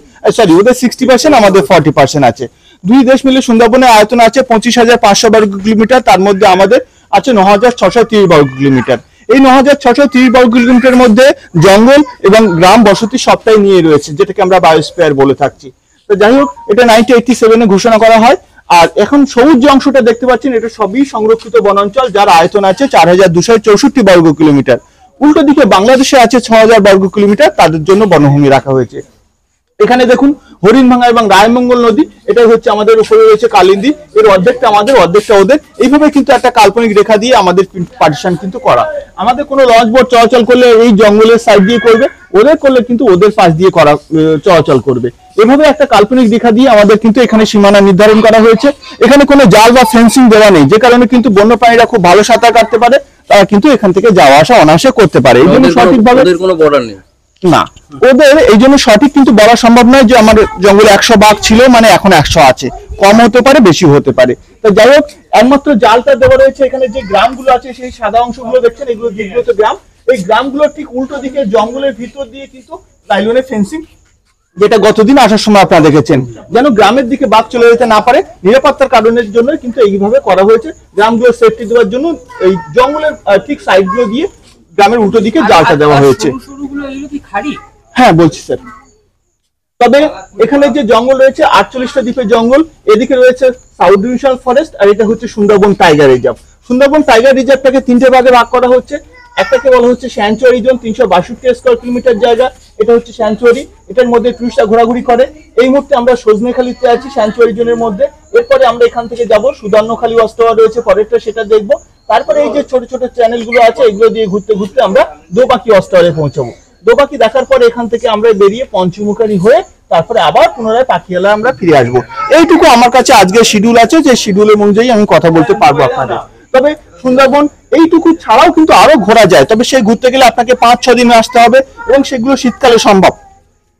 ওদের 60%, আমাদের 40% আছে। দুই দেশ মিলে সুন্দরবনের আয়তন আছে 25,500 বর্গ কিলোমিটার। তার মধ্যে আমাদের আছে 9,630 বর্গ কিলোমিটার। এই 9,630 বর্গ কিলোমিটার মধ্যে জঙ্গল এবং গ্রাম বসতি সবটাই নিয়ে রয়েছে, যেটাকে আমরা বায়োস্ফিয়ার বলে থাকছি। তো যাই হোক, এটা 1987-এ ঘোষণা করা হয়। আর এখন সবুজ যে অংশটা দেখতে পাচ্ছেন, এটা সবই সংরক্ষিত বনাঞ্চল, যার আয়তন আছে 4,264 বর্গ কিলোমিটার। উল্টো দিকে বাংলাদেশে আছে 6,000 বর্গ কিলোমিটার, তাদের জন্য বনভূমি রাখা হয়েছে। এখানে দেখুন হরিণভাঙা এবং রায়মঙ্গল নদী, এটা হচ্ছে আমাদের উপরে রয়েছে কালিন্দী, এর অর্ধেকটা আমাদের, অর্ধেকটা ওদের। এইভাবে কিন্তু একটা কাল্পনিক রেখা দিয়ে আমাদের পার্টিশন কিন্তু করা। আমাদের কোনো লঞ্চ বোট চলাচল করলে এই জঙ্গলের সাইড দিয়ে করবে, ওদের করলে কিন্তু ওদের পাশ দিয়ে করা চলাচল করবে। এভাবে একটা কাল্পনিক রেখা দিয়ে আমাদের কিন্তু এখানে সীমানা নির্ধারণ করা হয়েছে। এখানে কোনো জাল বা ফেন্সিং দেওয়া নেই, যে কারণে কিন্তু বন্যপ্রাণীরা খুব ভালো সাঁতার কাটতে পারে, তারা কিন্তু এখান থেকে যাওয়া আসা অনায়াসে করতে পারে। এই জন্য সঠিকভাবে কোনো বর্ডার নেই না, ওদের এই জন্য সঠিক কিন্তু বলা সম্ভব নয় যে আমার জঙ্গলে 100 বাঘ ছিল মানে এখন 100 আছে, কম হতে পারে, বেশি হতে পারে। তো যাই হোক, একমাত্র জালটা দেওয়া রয়েছে। এখানে যে গ্রামগুলো আছে, সেই সাদা অংশগুলো দেখছেন, এগুলো যেগুলো তো গ্রাম, এই গ্রামগুলোর ঠিক উল্টো দিকে জঙ্গলের ভিতর দিয়ে কিন্তু লাইলনের ফেন্সিং, যেটা গতদিন আসার সময় আপনারা দেখেছেন, যেন গ্রামের দিকে বাঘ চলে যেতে না পারে, নিরাপত্তার কারণের জন্য কিন্তু এইভাবে করা হয়েছে। গ্রামগুলো সেফটি দেওয়ার জন্য এই জঙ্গলের ঠিক সাইডগুলো দিয়ে গ্রামের উল্টো দিকে জালটা দেওয়া হয়েছে। হ্যাঁ বলছি স্যার। তবে এখানে যে জঙ্গল রয়েছে 48টা দ্বীপের জঙ্গল, এদিকে রয়েছে সাউথ ডিভিশনাল ফরেস্ট, আর এটা হচ্ছে Sundarban tiger reserve. Sundarban tiger রিজার্ভটাকে 3টে ভাগে ভাগ করা হচ্ছে। একটাকে বলা হচ্ছে স্যাংচুয়ারি জোন, 362 স্কয়ার কিলোমিটার জায়গা, এটা হচ্ছে স্যাংচুয়ারি, এটার মধ্যে টুরিস্টরা ঘোরাঘুরি করে। এই মুহূর্তে আমরা সজনেখালিতে আছি স্যাংচুয়ারি জোনের মধ্যে। এরপরে আমরা এখান থেকে যাব সুদান্নখালি ওয়াচ রয়েছে পরেরটা, সেটা দেখবো। তারপরে এই যে ছোট ছোট চ্যানেলগুলো আছে এগুলো দিয়ে ঘুরতে ঘুরতে আমরা দোবাকি ওয়াচ টাওয়ারে পৌঁছাবো। দোবাকি দেখার পরে এখান থেকে আমরা বেরিয়ে পঞ্চমুখারি হয়ে তারপরে আবার পুনরায় পাখিয়ালা আমরা ফিরে আসবো। এইটুকু আমার কাছে আজকে শিডিউল আছে, যে শিডিউলের অনুযায়ী আমি কথা বলতে পারবো আপনাদের। তবে সুন্দরবন এইটুকু ছাড়াও কিন্তু আরো ঘোরা যায়, তবে সেই ঘুরতে গেলে আপনাকে 5-6 দিনে আসতে হবে, এবং সেগুলো শীতকালে সম্ভব।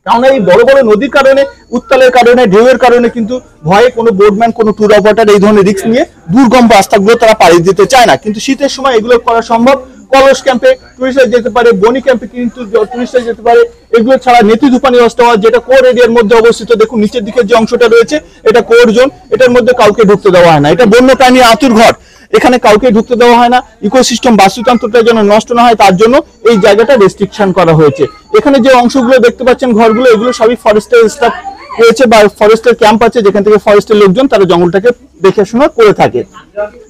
কারণ এই বড় বড় নদীর কারণে, উত্তালের কারণে, ঢেউয়ের কারণে কিন্তু ভয়ে কোনো বোটম্যান, কোনো ট্যুর অপারেটর এই ধরনের রিস্ক নিয়ে দুর্গম রাস্তাগুলো তারা পাড়ি দিতে চায় না। কিন্তু শীতের সময় এগুলো করা সম্ভব। কলস ক্যাম্পে টুরিস্টরা যেতে পারে, বনি ক্যাম্পে কিন্তু টুরিস্টরা যেতে পারে। এগুলো ছাড়া নেতিদুপানি ওয়াচ টাওয়ার, যেটা কোর এরিয়ার মধ্যে অবস্থিত, দেখুন নিচের দিকে যে অংশটা রয়েছে এটা কোর জোন, এটার মধ্যে কাউকে ঢুকতে দেওয়া হয় না। এটা বন্যপ্রাণী আতুর ঘর, এখানে কাউকে ঢুকতে দেওয়া হয় না। ইকোসিস্টেম, বাস্তুতন্ত্রটা যেন নষ্ট না হয় তার জন্য এই জায়গাটা রেস্ট্রিকশন করা হয়েছে। এখানে যে অংশগুলো দেখতে পাচ্ছেন ঘরগুলো, এগুলো সবই ফরেস্টের স্টাফ রয়েছে বা ফরেস্টের ক্যাম্প আছে, যেখান থেকে ফরেস্টের লোকজন তারা জঙ্গলটাকে দেখাশোনা করে থাকে।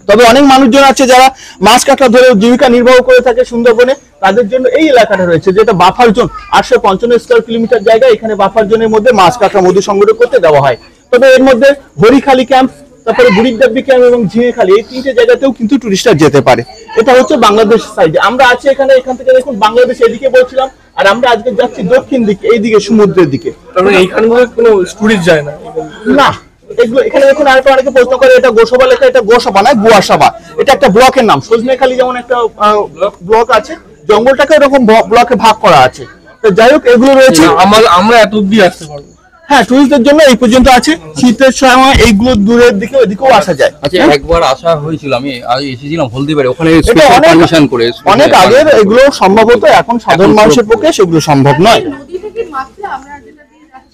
তবে অনেক মানুষজন আছে যারা মাছ কাঁকড়া ধরে জীবিকা নির্বাহ করে থাকে সুন্দরবনে, তাদের জন্য এই এলাকাটা রয়েছে, যেটা বাফার জোন। 855 স্কয়ার কিলোমিটার জায়গা, এখানে বাফার জোনের মধ্যে মাছ কাঁকড়া মধু সংগ্রহ করতে দেওয়া হয়। তবে এর মধ্যে হরিখালি ক্যাম্প, তারপরে বুড়িকডাব্বি ক্যাম্প এবং ঝিঙেখালি, এই 3টে জায়গাতেও কিন্তু টুরিস্টরা যেতে পারে। এটা হচ্ছে বাংলাদেশ সাইডে। আমরা আছি এখানে, এখান থেকে দেখুন বাংলাদেশ এদিকে বলছিলাম, আর আমরা আজকে যাচ্ছি দক্ষিণ দিকে, এইদিকে সমুদ্রের দিকে। এইখানে কোনো টুরিস্ট যায় না না, এগুলো এখানে দেখুন। আরেকটা অনেকে প্রশ্ন করে এটা গোসবা লেখা, এটা গোসবা নয়, গুয়াসাবা। এটা একটা ব্লকের নাম। সজনেখালি যেমন একটা ব্লক আছে, জঙ্গলটাকে এরকম ব্লকে ভাগ করা আছে। তো যাই হোক, এগুলো রয়েছে। আমরা এত অব্দি আসতে পারবো? হ্যাঁ, টুরিস্টদের জন্য এই পর্যন্ত আছে। শীতের সময় এইগুলো দূরের দিকে ওইদিকেও আসা যায়। আচ্ছা, একবার আসা হয়েছিল, আমি আজ এসেছিলাম হলদিবাড়ি, ওখানে পারমিশন করে অনেক আগের। এগুলো সম্ভবত এখন সাধারণ মানুষের পক্ষে সেগুলো সম্ভব নয়।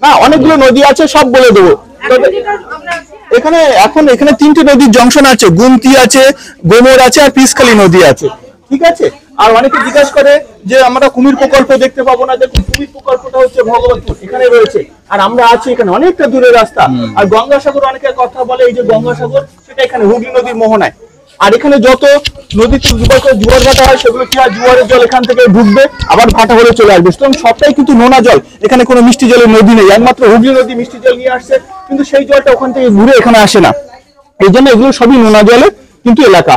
না, অনেকগুলো নদী আছে, সব বলে দেবো। এখানে এখন 3টে নদীর জংশন আছে, গুমতি আছে, গোমর আছে, আর পিসখালি নদী আছে। ঠিক আছে। আর অনেকে জিজ্ঞাসা করে যে আমরা কুমির প্রকল্প দেখতে পাবো না। দেখুন, কুমির প্রকল্পটা হচ্ছে ভগবতপুর, এখানে রয়েছে। আর আমরা আছি এখানে, অনেকটা দূরের রাস্তা। আর গঙ্গাসাগর, অনেকে কথা বলে এই যে গঙ্গাসাগর, সেটা এখানে হুগলি নদীর মোহনায়। আর এখানে যত নদীতে জোয়ার ভাটা হয়, সেগুলো কি হয়, জোয়ারের জল এখান থেকে ঢুকবে, আবার ভাটা হলে চলে আসবে। সুতরাং সবটাই কিন্তু নোনা জল, এখানে কোনো মিষ্টি জলের নদী নেই। একমাত্র হুগলি নদী মিষ্টি জল নিয়ে আসছে, কিন্তু সেই জলটা ওখান থেকে ঘুরে এখানে আসে না। এই জন্য এগুলো সবই নোনা জলে কিন্তু এলাকা।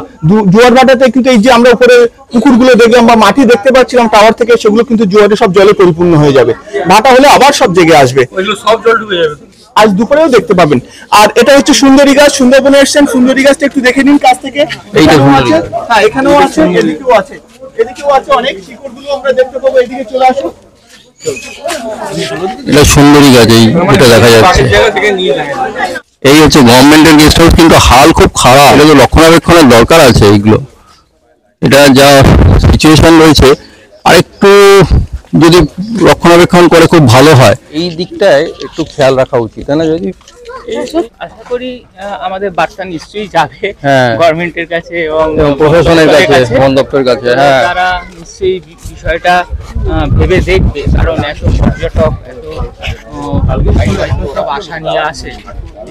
জোয়ার ভাটাতে কিন্তু এই যে আমরা উপরে পুকুরগুলো দেখলাম বা মাটি দেখতে পাচ্ছিলাম টাওয়ার থেকে, সেগুলো কিন্তু জোয়ারে সব জলে পরিপূর্ণ হয়ে যাবে। ভাটা হলে আবার সব জেগে আসবে, সব জল ডুবে যাবে। আজ দুপুরেও দেখতে পাবেন। আর এটা হচ্ছে সুন্দরী গাছ। সুন্দরবনে এসেছেন, সুন্দরী গাছটা একটু দেখে নিন কাছ থেকে। হ্যাঁ, এখানেও আছে, এদিকেও আছে, এদিকেও আছে। অনেক শিকড়গুলো আমরা দেখতে পাবো। এদিকে চলে আসুন। এটা সুন্দরী গাছ, এটা দেখা যাচ্ছে। এই হচ্ছে গভর্নমেন্টের গেস্ট হাউস, কিন্তু হাল খুব খারাপ। এটা তো রক্ষণাবেক্ষণের দরকার আছে এইগুলো। এটা যা সিচুয়েশন রয়েছে, আরেকটু যদি রক্ষণাবেক্ষণ করে খুব ভালো হয়। এই দিকটায় একটু খেয়াল রাখা উচিত, তাই না? যদি আশা করি আমাদের বার্তা নিশ্চয়ই যাবে গভর্নমেন্টের কাছে এবং প্রশাসনের কাছে, বন দপ্তরের কাছে। হ্যাঁ, তারা নিশ্চয়ই বিষয়টা ভেবে দেখবে। কারণ এত পর্যটক, এত সব আশা নিয়ে আসে,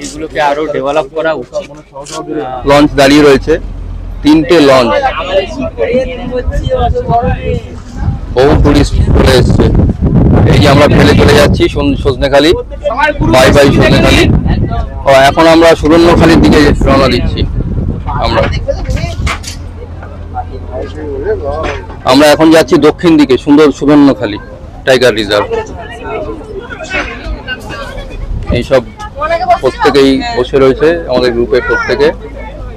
এগুলোকে আরো ডেভেলপ করা উচিত। লঞ্চ দাঁড়িয়ে রয়েছে, 3টে লঞ্চ, বহু টুরিস্ট চলে এসছে। এই যে আমরা ফেলে চলে যাচ্ছি সজনেখালি, বাই বাই সজনেখালি। এখন আমরা সুবর্ণখালির দিকে রওনা দিচ্ছি। আমরা এখন যাচ্ছি দক্ষিণ দিকে, সুবর্ণখালি টাইগার রিজার্ভ। এইসব প্রত্যেকেই বসে রয়েছে, আমাদের গ্রুপের প্রত্যেকে।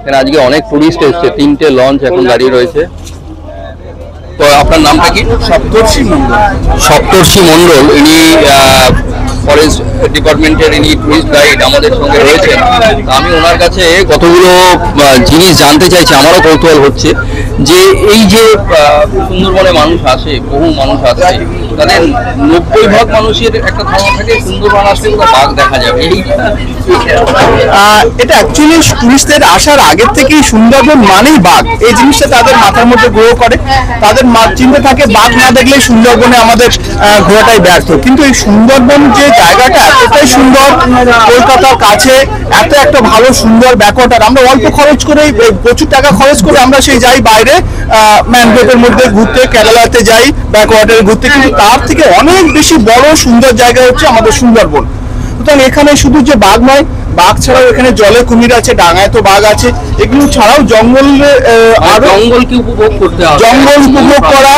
এখানে আজকে অনেক টুরিস্ট এসছে, 3টে লঞ্চ এখন দাঁড়িয়ে রয়েছে। তো আপনার নামটা কি? সপ্তর্ষি মন্ডল। সপ্তর্ষি মন্ডল, ইনি ফরেস্ট ডিপার্টমেন্টের, ইনি টুরিস্ট গাইড আমাদের সঙ্গে রয়েছে। আমি ওনার কাছে কতগুলো জিনিস জানতে চাইছি। আমারও কৌতূহল হচ্ছে যে এই যে সুন্দরবনে মানুষ আসে, বহু মানুষ আসে, তাদের 90% মানুষের একটা ধারণা থাকে সুন্দরবন আসলে বাঘ দেখা যাবে। এটা অ্যাকচুয়ালি টুরিস্টদের আসার আগের থেকেই সুন্দরবন মানেই বাঘ, এই জিনিসটা তাদের মাথার মধ্যে গ্রো করে। তাদের চিন্তা থাকে বাঘ না দেখলে সুন্দরবনে আমাদের ঘোরাটাই ব্যর্থ। কিন্তু এই সুন্দরবন যে জায়গাটা এতটাই সুন্দর, কলকাতার কাছে এত একটা ভালো সুন্দর ব্যাকওয়াটার, আমরা অল্প খরচ করে প্রচুর টাকা খরচ করে আমরা সেই যাই বাইরে ম্যানগ্রোভের মধ্যে ঘুরতে, কেরালাতে যাই ব্যাকওয়াটারে ঘুরতে, কিন্তু তার থেকে অনেক বেশি বড় সুন্দর জায়গা হচ্ছে আমাদের সুন্দরবন। সুতরাং এখানে শুধু যে বাঘ নয়, বাঘ ছাড়াও এখানে জলে কুমির আছে, ডাঙায় তো বাঘ আছে, এগুলো ছাড়াও জঙ্গলে আরো জঙ্গলকে উপভোগ করতে হবে, জঙ্গল উপভোগ করা,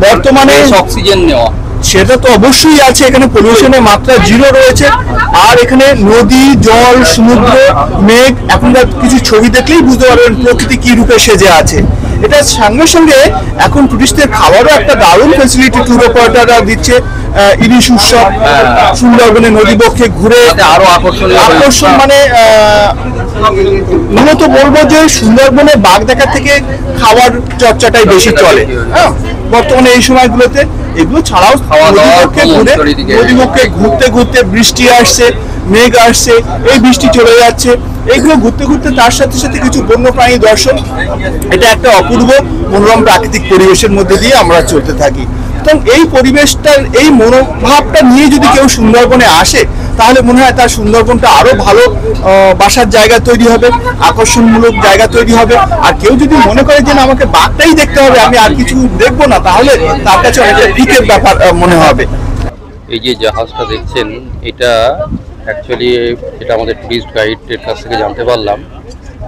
বর্তমানে অক্সিজেন নেওয়া, সেটা তো অবশ্যই আছে। এখানে পলিউশনের মাত্রা 0 রয়েছে। আর এখানে নদী, জল, সমুদ্র, মেঘ, এখনকার কিছু ছবি দেখলেই বুঝতে পারবেন প্রকৃতি কি রূপে সেজে আছে। এটার সঙ্গে সঙ্গে এখন টুরিস্টদের খাওয়ারও একটা দারুণ ফেসিলিটি ট্যুর অপারেটররা দিচ্ছে। ইলিশ উৎসব, সুন্দরবনে নদীবক্ষে ঘুরে আরো আকর্ষণ, মানে মূলত বলবো যে সুন্দরবনে বাঘ দেখা থেকে খাওয়ার চর্চাটাই বেশি চলে। হ্যাঁ, বর্তমানে এই সময়গুলোতে এগুলো ছাড়াও নদীবক্ষে ঘুরতে ঘুরতে বৃষ্টি আসছে, মেঘ আসছে, এই বৃষ্টি চলে যাচ্ছে, এইগুলো ঘুরতে ঘুরতে তার সাথে সাথে কিছু বন্যপ্রাণী দর্শন, এটা একটা অপূর্ব মনোরম প্রাকৃতিক পরিবেশের মধ্যে দিয়ে আমরা চলতে থাকি। তো এই পরিবেশটার, এই মনোভাবটা নিয়ে যদি কেউ সুন্দরবনে আসে, তাহলে মনে হয় তার সুন্দরবনটা আরো ভালো বাসার জায়গা তৈরি হবে, আকর্ষণমূলক জায়গা তৈরি হবে। আর কেউ যদি মনে করে যে না আমাকে বাঘটাই দেখতে হবে, আমি আর কিছু দেখবো না, তাহলে তার কাছে অনেকটা ঠিকের ব্যাপার মনে হবে। এই যে জাহাজটা দেখছেন, এটা অ্যাকচুয়ালি এটা আমাদের টুরিস্ট গাইডের কাছ থেকে জানতে পারলাম,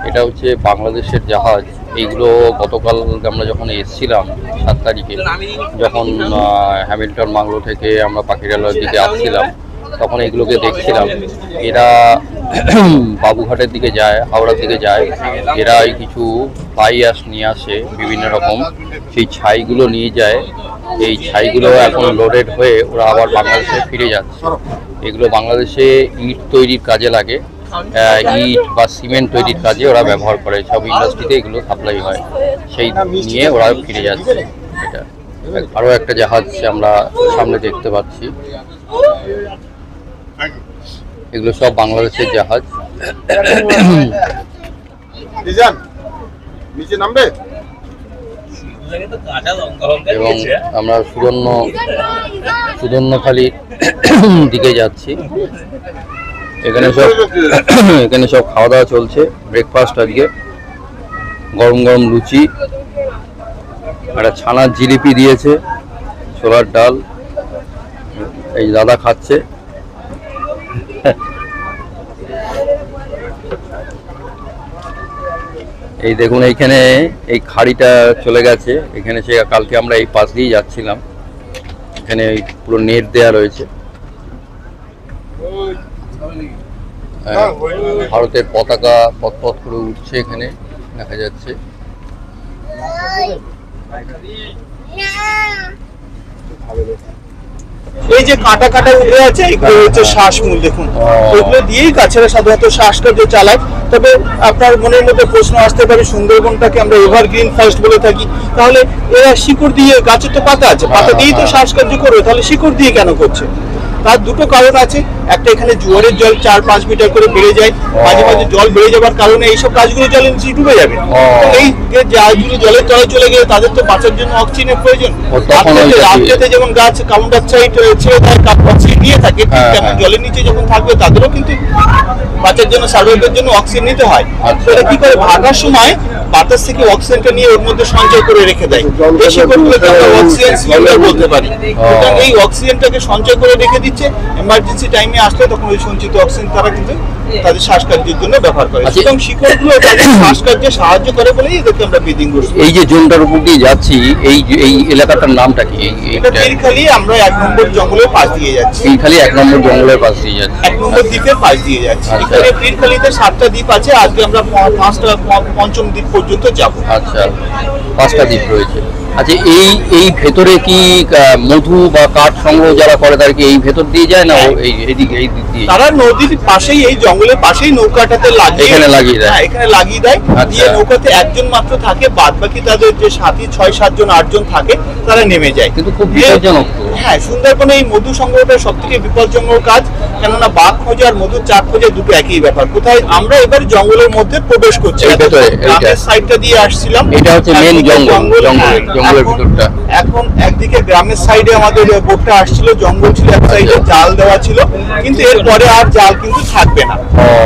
এটা হচ্ছে বাংলাদেশের জাহাজ। এইগুলো গতকাল আমরা যখন এসেছিলাম 7 তারিখে, যখন হ্যামিল্টন বাংলো থেকে আমরা পাখিরালয়ের দিকে আসছিলাম, তখন এগুলোকে দেখছিলাম। এরা বাবুঘাটের দিকে যায়, হাওড়ার দিকে যায়, এরা এই কিছু ফ্লাই অ্যাশ নিয়ে আসে বিভিন্ন রকম, সেই ছাইগুলো নিয়ে যায়। এই ছাইগুলো এখন লোডেড হয়ে ওরা আবার বাংলাদেশে ফিরে যাচ্ছে। এগুলো বাংলাদেশে ইট তৈরির কাজে লাগে, ইট বা সিমেন্ট তৈরির কাজে ওরা ব্যবহার করে, সব ইন্ডাস্ট্রিতে এগুলো সাপ্লাই হয়, সেই নিয়ে ওরা ফিরে যাচ্ছে। এটা আরও একটা জাহাজ আমরা সামনে দেখতে পাচ্ছি, এগুলো সব বাংলাদেশের জাহাজ। এবং আমরা সুদর্ণখালির দিকে যাচ্ছি। এখানে সব খাওয়া দাওয়া চলছে, ব্রেকফাস্ট আজকে গরম গরম লুচি, একটা ছানার জিলিপি দিয়েছে, ছোলার ডাল, এই দাদা খাচ্ছে। এই দেখুন এইখানে এই খাড়িটা চলে গেছে, এখানে সে কালকে আমরা এই পাশ দিয়ে যাচ্ছিলাম, এখানে পুরো নেট দেয়া রয়েছে। ভারতের পতাকা পথ করে উঠছে, এখানে দেখা যাচ্ছে। এই যে কাটা কাটা উঠে আছে, এগুলো হচ্ছে শ্বাসমূল। দেখুন, ওইগুলো দিয়েই গাছেরা সাধারণত শ্বাসকার্য চালায়। তবে আপনার মনের মধ্যে প্রশ্ন আসতে পারে, সুন্দরবনটাকে আমরা এভারগ্রিন ফরেস্ট বলে থাকি, তাহলে এরা শিকড় দিয়ে, গাছের তো পাতা আছে, পাতা দিয়েই তো শ্বাসকার্য করবে, তাহলে শিকড় দিয়ে কেন করছে? তার দুটো কারণ আছে। একটা, এখানে জোয়ারের জল 4-5 মিটার করে বেড়ে যায়, মাঝে মাঝে জল বেড়ে যাওয়ার কারণে এইসব গাছগুলো জলের নিচে ডুবে যাবে। এই গাছগুলো জলের তলায় চলে গেলে তাদের তো বাঁচার জন্য অক্সিজেনের প্রয়োজন। রাত্রেতে যেমন গাছ কার্বন ডাইঅক্সাইড ছেড়ে দেয়, অক্সিজেন নিয়ে থাকে, তেমন জলের নিচে যখন থাকবে তাদেরও কিন্তু বাঁচার জন্য, সার্ভাইভের জন্য অক্সিজেন নিতে হয়। এটা কি করে, ভাগার সময় বাতাস থেকে অক্সিজেনটা নিয়ে ওর মধ্যে সঞ্চয় করে রেখে দেয়। এই শিকড়গুলোকে আমরা অক্সিজেন সিলিন্ডার বলতে পারি। এই অক্সিজেনটাকে সঞ্চয় করে রেখে দিচ্ছে, এমার্জেন্সি টাইমে আসলে তখন ওই সঞ্চিত অক্সিজেন তারা কিন্তু তাদের শ্বাসকার্যের জন্য ব্যবহার করে। এবং শিকড়গুলো তাদের শ্বাসকার্যে সাহায্য করে বলেই এদেরকে আমরা ব্রিদিং করছি। এই যে জোনটার উপর দিয়ে যাচ্ছি, এই এলাকাটার নামটা কি? এটা তীরখালি, আমরা 1 নম্বর জঙ্গলের পাশ দিয়ে যাচ্ছি। তীরখালি 1 নম্বর জঙ্গলের পাশ দিয়ে যাচ্ছি, 1 নম্বর দ্বীপের পাশ দিয়ে যাচ্ছি। এখানে তীরখালিতে 7টা দ্বীপ আছে, আজকে আমরা 5টা, 5ম দ্বীপ পর্যন্ত যাব। আচ্ছা, 5টা দ্বীপ রয়েছে। আচ্ছা, এই ভেতরে কি মধু বা কাঠ সংগ্রহ যারা করে তারা কি এই ভেতর দিয়ে যায় না এইদিকে এই দিক দিয়ে? তারা নদীর পাশেই, এই জঙ্গলের পাশেই নৌকাটাতে এখানে লাগিয়ে দেয়। এখানে লাগিয়ে দেয়। দিয়ে নৌকাতে একজন মাত্র থাকে, বাদ বাকি তাদের যে সাথী 6-7 জন 8 জন থাকে তারা নেমে যায়। কিন্তু খুব বিপজ্জনক। হ্যাঁ, সুন্দরবনে এই মধু সংগ্রহটা সব থেকে বিপজ্জনক কাজ, কেননা বাঘ খোঁজা আর মধুর চাক খোঁজা দুটো একই ব্যাপার। কোথায় আমরা এবার জঙ্গলের মধ্যে প্রবেশ করছি, গ্রামের সাইডটা দিয়ে আসছিলাম, এটা হচ্ছে মেন জঙ্গলের ভিতরটা। এখন একদিকে গ্রামের সাইডে আমাদের বোটটা আসছিল, জঙ্গল ছিল এক সাইডে, জাল দেওয়া ছিল, কিন্তু এরপরে আর জাল কিন্তু থাকবে না।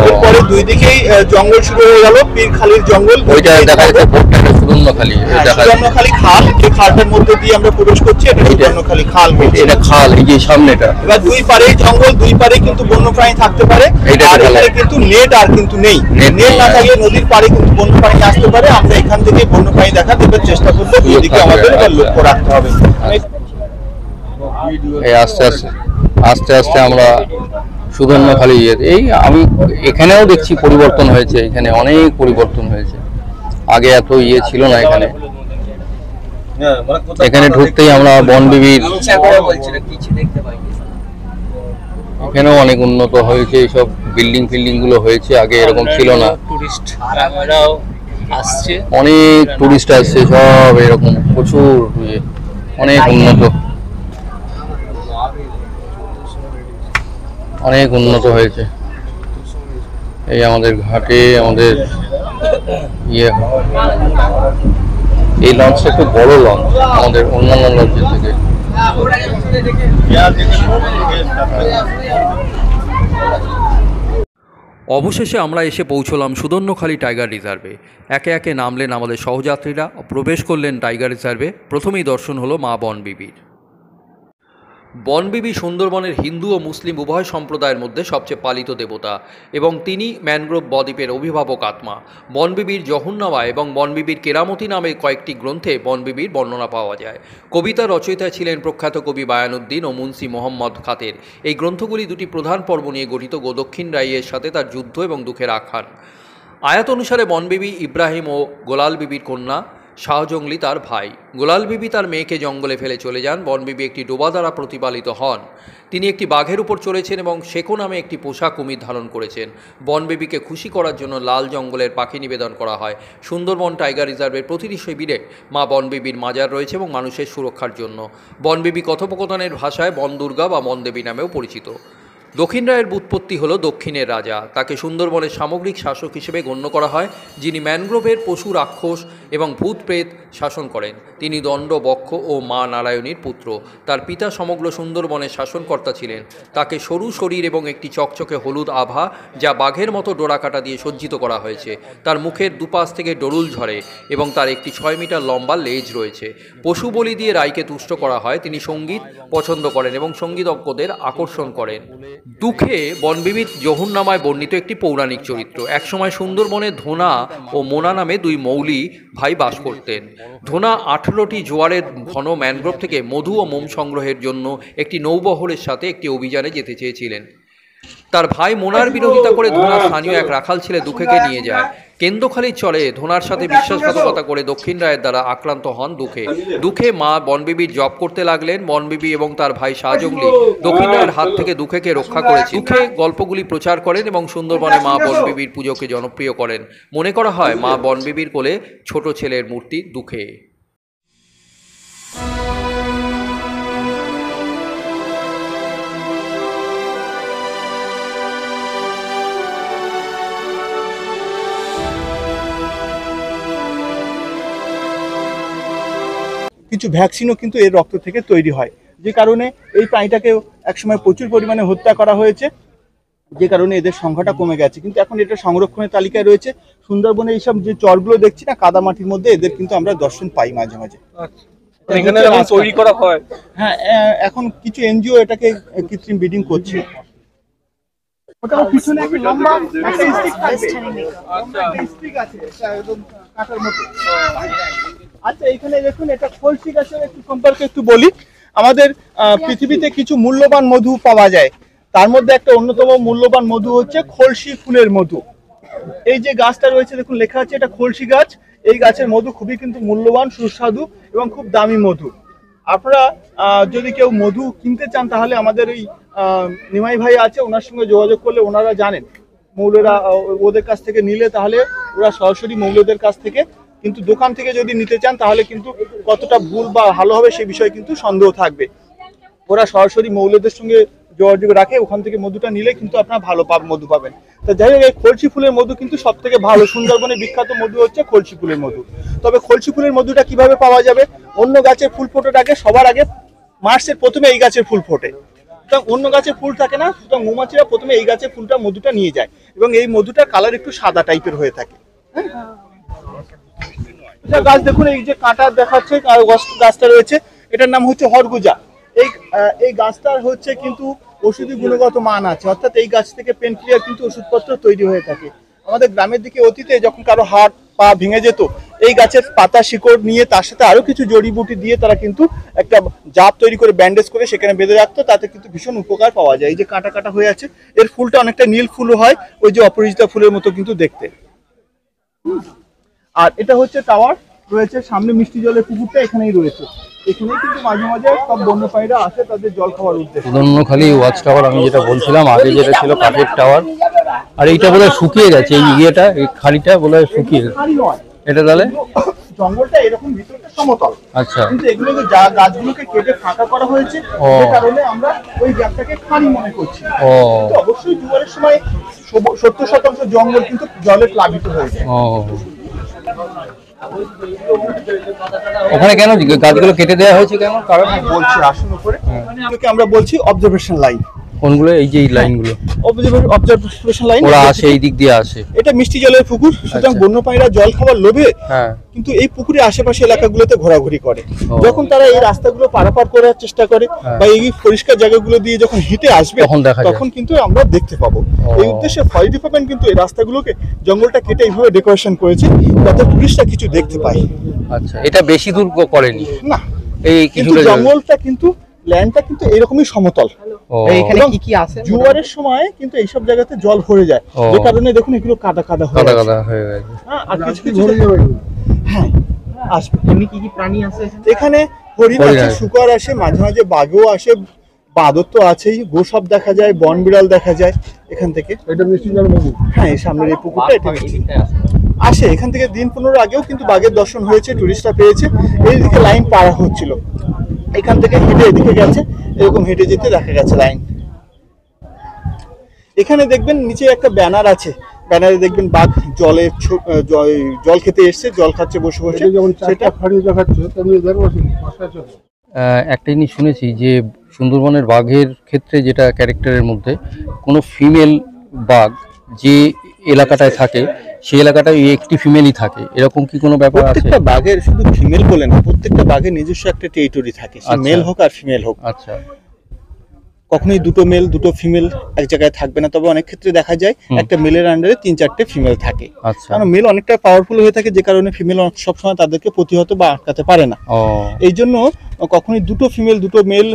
এরপরে দুই দিকেই জঙ্গল শুরু হয়ে গেল, পীরখালির জঙ্গল। ওইটা দেখা যাচ্ছে সুবর্ণখালী খাল, এই খালটার মধ্যে দিয়ে আমরা প্রবেশ করছি, এটা সুবর্ণখালী খাল। এটা খাল, এই যে সামনেটা। এবার দুই পারে জঙ্গল, দুই পারে কিন্তু বন্যপ্রাণী থাকতে পারে, আর এখানে কিন্তু নেট আর কিন্তু নেই। নেট না থাকলে নদীর পারে কিন্তু বন্যপ্রাণী আসতে পারে। আমরা এখান থেকে বন্যপ্রাণী দেখার চেষ্টা করবো, দুদিকে আমাদের লক্ষ্য রাখতে হবে। এই আস্তে আস্তে আমরা সুবর্ণখালী, এই আমি এখানেও দেখছি পরিবর্তন হয়েছে, এখানে অনেক পরিবর্তন হয়েছে। আগে এত ছিল না এখানে। এখানে ঢুকতেই আমরা বনবিবির, এখানেও অনেক উন্নত হয়েছে, এইসব বিল্ডিং গুলো হয়েছে, আগে এরকম ছিল না। অনেক টুরিস্ট আসছে, সব এরকম প্রচুর, অনেক উন্নত হয়েছে। এই আমাদের ঘাটে আমাদের এই লঞ্চটা একটু বড় লঞ্চ আমাদের অন্যান্য লঞ্চের থেকে। অবশেষে আমরা এসে পৌঁছলাম সুবর্ণখালী টাইগার রিজার্ভে। একে একে নামলেন আমাদের সহযাত্রীরা, প্রবেশ করলেন টাইগার রিজার্ভে। প্রথমেই দর্শন হলো মা বনবিবির। বনবিবি সুন্দরবনের হিন্দু ও মুসলিম উভয় সম্প্রদায়ের মধ্যে সবচেয়ে পালিত দেবতা এবং তিনি ম্যানগ্রোভ বদ্বীপের অভিভাবক আত্মা। বনবিবির জহুরনামা এবং বনবিবির কেরামতি নামে কয়েকটি গ্রন্থে বনবিবির বর্ণনা পাওয়া যায়। কবিতা রচয়িতা ছিলেন প্রখ্যাত কবি বায়ানুদ্দিন ও মুন্সি মোহাম্মদ খাতের। এই গ্রন্থগুলি দুটি প্রধান পর্ব নিয়ে গঠিত: দক্ষিণ রাইয়ের সাথে তার যুদ্ধ এবং দুঃখের আখ্যান। আয়াত অনুসারে বনবিবি ইব্রাহিম ও গোলাল বিবির কন্যা, শাহজংলি তার ভাই। গোলাল বিবি তার মেয়েকে জঙ্গলে ফেলে চলে যান। বনবিবি একটি ডোবা দ্বারা প্রতিপালিত হন। তিনি একটি বাঘের উপর চড়েছেন এবং শেখো নামে একটি পোষা কুমির ধারণ করেছেন। বনবিবিকে খুশি করার জন্য লাল জঙ্গলের পাখি নিবেদন করা হয়। সুন্দরবন টাইগার রিজার্ভের প্রতিটি শিবিরে মা বনবিবির মাজার রয়েছে এবং মানুষের সুরক্ষার জন্য। বনবিবি কথোপকথনের ভাষায় বনদুর্গা বা বনদেবী নামেও পরিচিত। দক্ষিণ রায়ের ব্যুৎপত্তি হল দক্ষিণের রাজা। তাকে সুন্দরবনের সামগ্রিক শাসক হিসেবে গণ্য করা হয়, যিনি ম্যানগ্রোভের পশু, রাক্ষস এবং ভূত প্রেত শাসন করেন। তিনি দণ্ড, বক্ষ ও মা নারায়ণীর পুত্র। তার পিতা সমগ্র সুন্দরবনের শাসনকর্তা ছিলেন। তাকে সরু শরীর এবং একটি চকচকে হলুদ আভা, যা বাঘের মতো ডোরাকাটা দিয়ে সজ্জিত করা হয়েছে। তার মুখের দুপাশ থেকে ডরুল ঝরে এবং তার একটি 6 মিটার লম্বা লেজ রয়েছে। পশু বলি দিয়ে রায়কে তুষ্ট করা হয়। তিনি সঙ্গীত পছন্দ করেন এবং সঙ্গীতজ্ঞদের আকর্ষণ করেন। দুঃখে বনবিবির জহুরনামায় বর্ণিত একটি পৌরাণিক চরিত্র। একসময় সুন্দরবনে ধোনা ও মোনা নামে দুই মৌলি ভাই বাস করতেন। ধোনা 18টি জোয়ারের ঘন ম্যানগ্রোভ থেকে মধু ও মোম সংগ্রহের জন্য একটি নৌবহরের সাথে একটি অভিযানে যেতে চেয়েছিলেন। তার ভাই মোনার বিরোধিতা করে ধোনা স্থানীয় এক রাখাল ছেলে দুঃখেকে নিয়ে যায়। কেন্দ্রখালির চলে ধোনার সাথে বিশ্বাসঘাতকতা করে দক্ষিণ রায়ের দ্বারা আক্রান্ত হন দুঃখে মা বনবিবির জপ করতে লাগলেন। বনবিবি এবং তার ভাই শাহজংলি দক্ষিণ রায়ের হাত থেকে দুঃখেকে রক্ষা করেছে। দুঃখে গল্পগুলি প্রচার করেন এবং সুন্দরবনে মা বনবিবির পুজোকে জনপ্রিয় করেন। মনে করা হয় মা বনবিবির কোলে ছোট ছেলের মূর্তি দুঃখে। কিছু ভ্যাকসিনও কিন্তু এর রক্ত থেকে তৈরি হয়, যে কারণে এই প্রাণীটাকে একসময় প্রচুর পরিমাণে হত্যা করা হয়েছে, যে কারণে এদের সংখ্যাটা কমে গেছে। কিন্তু এখন এটা সংরক্ষণের তালিকায় রয়েছে। সুন্দরবনে এইসব যে চরগুলো দেখছি না কাদা মাটির মধ্যে, এদের কিন্তু আমরা দর্শন পাই মাঝে মাঝে। এখানে তৈরি করা হয়। হ্যাঁ, এখন কিছু এনজিও এটাকে কৃত্রিম ব্রিডিং করছে। পিছনে একটা লম্বা কাটার মতো। আচ্ছা, এখানে দেখুন, এটা খলসি গাছের একটু সম্পর্কে একটু বলি। আমাদের পৃথিবীতে কিছু মূল্যবান মধু পাওয়া যায়, তার মধ্যে একটা অন্যতম মূল্যবান মধু হচ্ছে খলসি ফুলের মধু। এই যে গাছটা রয়েছে দেখুন লেখা আছে, এটা খলসি গাছ। এই গাছের মধু খুবই কিন্তু মূল্যবান, সুস্বাদু এবং খুব দামি মধু। আপনারা যদি কেউ মধু কিনতে চান তাহলে আমাদের ওই নিমাই ভাই আছে, ওনার সঙ্গে যোগাযোগ করলে ওনারা জানেন মৌলরা ওদের কাছ থেকে নিলে তাহলে ওরা সরাসরি মৌলদের কাছ থেকে, কিন্তু দোকান থেকে যদি নিতে চান তাহলে কিন্তু কতটা ভুল বা ভালো হবে সে বিষয়ে কিন্তু সন্দেহ থাকবে। ওরা সরাসরি মৌলদের সঙ্গে যোগাযোগ রাখে, ওখান থেকে মধুটা নিলে কিন্তু আপনারা ভালো মধু পাবেন। তো যাই হোক, এই খলসি ফুলের মধু কিন্তু সব থেকে ভালো, সুন্দরবনে বিখ্যাত মধু হচ্ছে খলসি ফুলের মধু। তবে খলসি ফুলের মধুটা কিভাবে পাওয়া যাবে? অন্য গাছের ফুল ফোটার আগে সবার আগে মার্চের প্রথমে এই গাছের ফুল ফোটে, সুতরাং অন্য গাছের ফুল থাকে না, সুতরাং মৌমাছিরা প্রথমে এই গাছের ফুলটা মধুটা নিয়ে যায় এবং এই মধুটার কালার একটু সাদা টাইপের হয়ে থাকে। গাছ দেখুন, এই যে কাঁটা দেখাচ্ছে গাছটা রয়েছে, এটার নাম হচ্ছে হরগুজা। এই গাছটার হচ্ছে কিন্তু ওষুধি গুণগত মান আছে, অর্থাৎ এই গাছ থেকে পেন ক্লিয়ার কিন্তু ওষুধপত্র তৈরি হয়ে থাকে। আমাদের গ্রামের দিকে অতীতে যখন কারো হাত পা ভেঙে যেত, এই গাছের পাতা শিকড় নিয়ে তার সাথে আরো কিছু জড়িবুটি দিয়ে তারা কিন্তু একটা জাপ তৈরি করে ব্যান্ডেজ করে সেখানে বেঁধে রাখতো, তাতে কিন্তু ভীষণ উপকার পাওয়া যায়। এই যে কাঁটা কাঁটা হয়ে আছে, এর ফুলটা অনেকটা নীল ফুলও হয়, ওই যে অপরাজিতা ফুলের মতো কিন্তু দেখতে। আর এটা হচ্ছে টাওয়ার রয়েছে সামনে, মিষ্টি জলের পুকুরটা এখানেই রয়েছে। এখানেই কিন্তু মাঝে মাঝে সব বন্যপ্রাণীরা আসে তাদের জল খাওয়ার উদ্দেশ্যে। সুদর্ণখালি ওয়াচ টাওয়ার আমি যেটা বলছিলাম আগে, যেটা ছিল কাঠের টাওয়ার, আর এইটা বোধহয় শুকিয়ে গেছে, এই ইয়েটা এই খালিটা বোধহয় শুকিয়ে গেছে। এটা তাহলে জঙ্গলটা এরকম ভিতরটা সমতল, আচ্ছা, কিন্তু এগুলোকে গাছগুলোকে কেটে ফাঁকা করা হয়েছে, যে কারণে আমরা ওই জায়গাটাকে খালি মনে করছি। কিন্তু অবশ্যই জোয়ারের সময় 70% জঙ্গল কিন্তু জলে প্লাবিত হয়ে যায়। ওখানে কেন গাছগুলো কেটে দেওয়া হয়েছে কেন? কারণ বলছি আসুন উপরে, আমরা বলছি অবজারভেশন লাইন। কোনগুলো? এই যে এই লাইনগুলো অবজারভেশন লাইন, ওরা আসে এই দিক দিয়ে আসে। এটা মিষ্টি জলের পুকুর, সুতরাং বন্যপ্রাণীরা জল খাওয়ার লোভে হ্যাঁ কিন্তু এই পুকুরে আশেপাশে এলাকাগুলোতে ঘোরাঘুরি করে। যখন তারা এই রাস্তাগুলো পারাপার করার চেষ্টা করে বা এই পরিষ্কার জায়গাগুলো দিয়ে যখন হেঁটে আসবে তখন কিন্তু আমরা দেখতে পাবো। এই উদ্দেশ্যে ফরেস্ট ডিপার্টমেন্ট কিন্তু এই রাস্তাগুলোকে জঙ্গলটা কেটে এইভাবে ডেকোরেশন করেছে যাতে টুরিস্টরা কিছু দেখতে পায়। আচ্ছা, এটা বেশি দূর করেনি না, এই কিন্তু জঙ্গলটা কিন্তু ল্যান্ডটা কিন্তু এরকমই সমতল। এখানে কি কি আছে? জোয়ারের সময় কিন্তু এইসব জায়গাতে জল ভরে যায়, যে কারণে দেখুন এগুলো কাদা কাদা হয়ে গেছে। হ্যাঁ, আর কিছু কিছু হ্যাঁ আসবে। এমনি কি কি প্রাণী আছে এখানে? হরিণ আছে, শুকর আসে, মাঝে মাঝে বাঘও আসে, বাদর তো আছেই, গোসাপ দেখা যায়, বন বিড়াল দেখা যায় এখান থেকে। এটা মিষ্টি জল নদী। হ্যাঁ, এই সামনের এই পুকুরটা এটা আসে। এখান থেকে দিন 15 আগেও কিন্তু বাঘের দর্শন হয়েছে, টুরিস্টরা পেয়েছে। এইদিকে লাইন পার হচ্ছিল, এখান থেকে হেঁটে এদিকে গেছে, এরকম হেঁটে যেতে দেখা গেছে লাইন। এখানে দেখবেন নিচে একটা ব্যানার আছে, ব্যানারে দেখবেন বাঘ জল খেতে এসছে, জল খাচ্ছে বসে বসে। সেটা একটা জিনিস শুনেছি যে সুন্দরবনের বাঘের ক্ষেত্রে যেটা ক্যারেক্টারের মধ্যে কোনো ফিমেল বাঘ যে এলাকাটায় থাকে সেই এলাকাটায় একটি ফিমেলই থাকে, এরকম কি কোনো ব্যাপার আছে? প্রত্যেকটা বাঘের শুধু ফিমেল বলে না, প্রত্যেকটা বাঘের নিজস্ব একটা টেরিটরি থাকে, মেল হোক আর ফিমেল হোক। আচ্ছা, কখনোই দুটো মেল দুটো ফিমেল এক জায়গায় থাকবে না, তবে অনেক ক্ষেত্রে দেখা যায় একটা মেলের আন্ডারে 3-4টে ফিমেল থাকে। কারণ মেল অনেকটা পাওয়ারফুল হয়ে থাকে, যে কারণে ফিমেল সবসময় তাদেরকে প্রতিহত বা আটকাতে পারে না। এই জন্য কখনোই দুটো ফিমেল দুটো মেল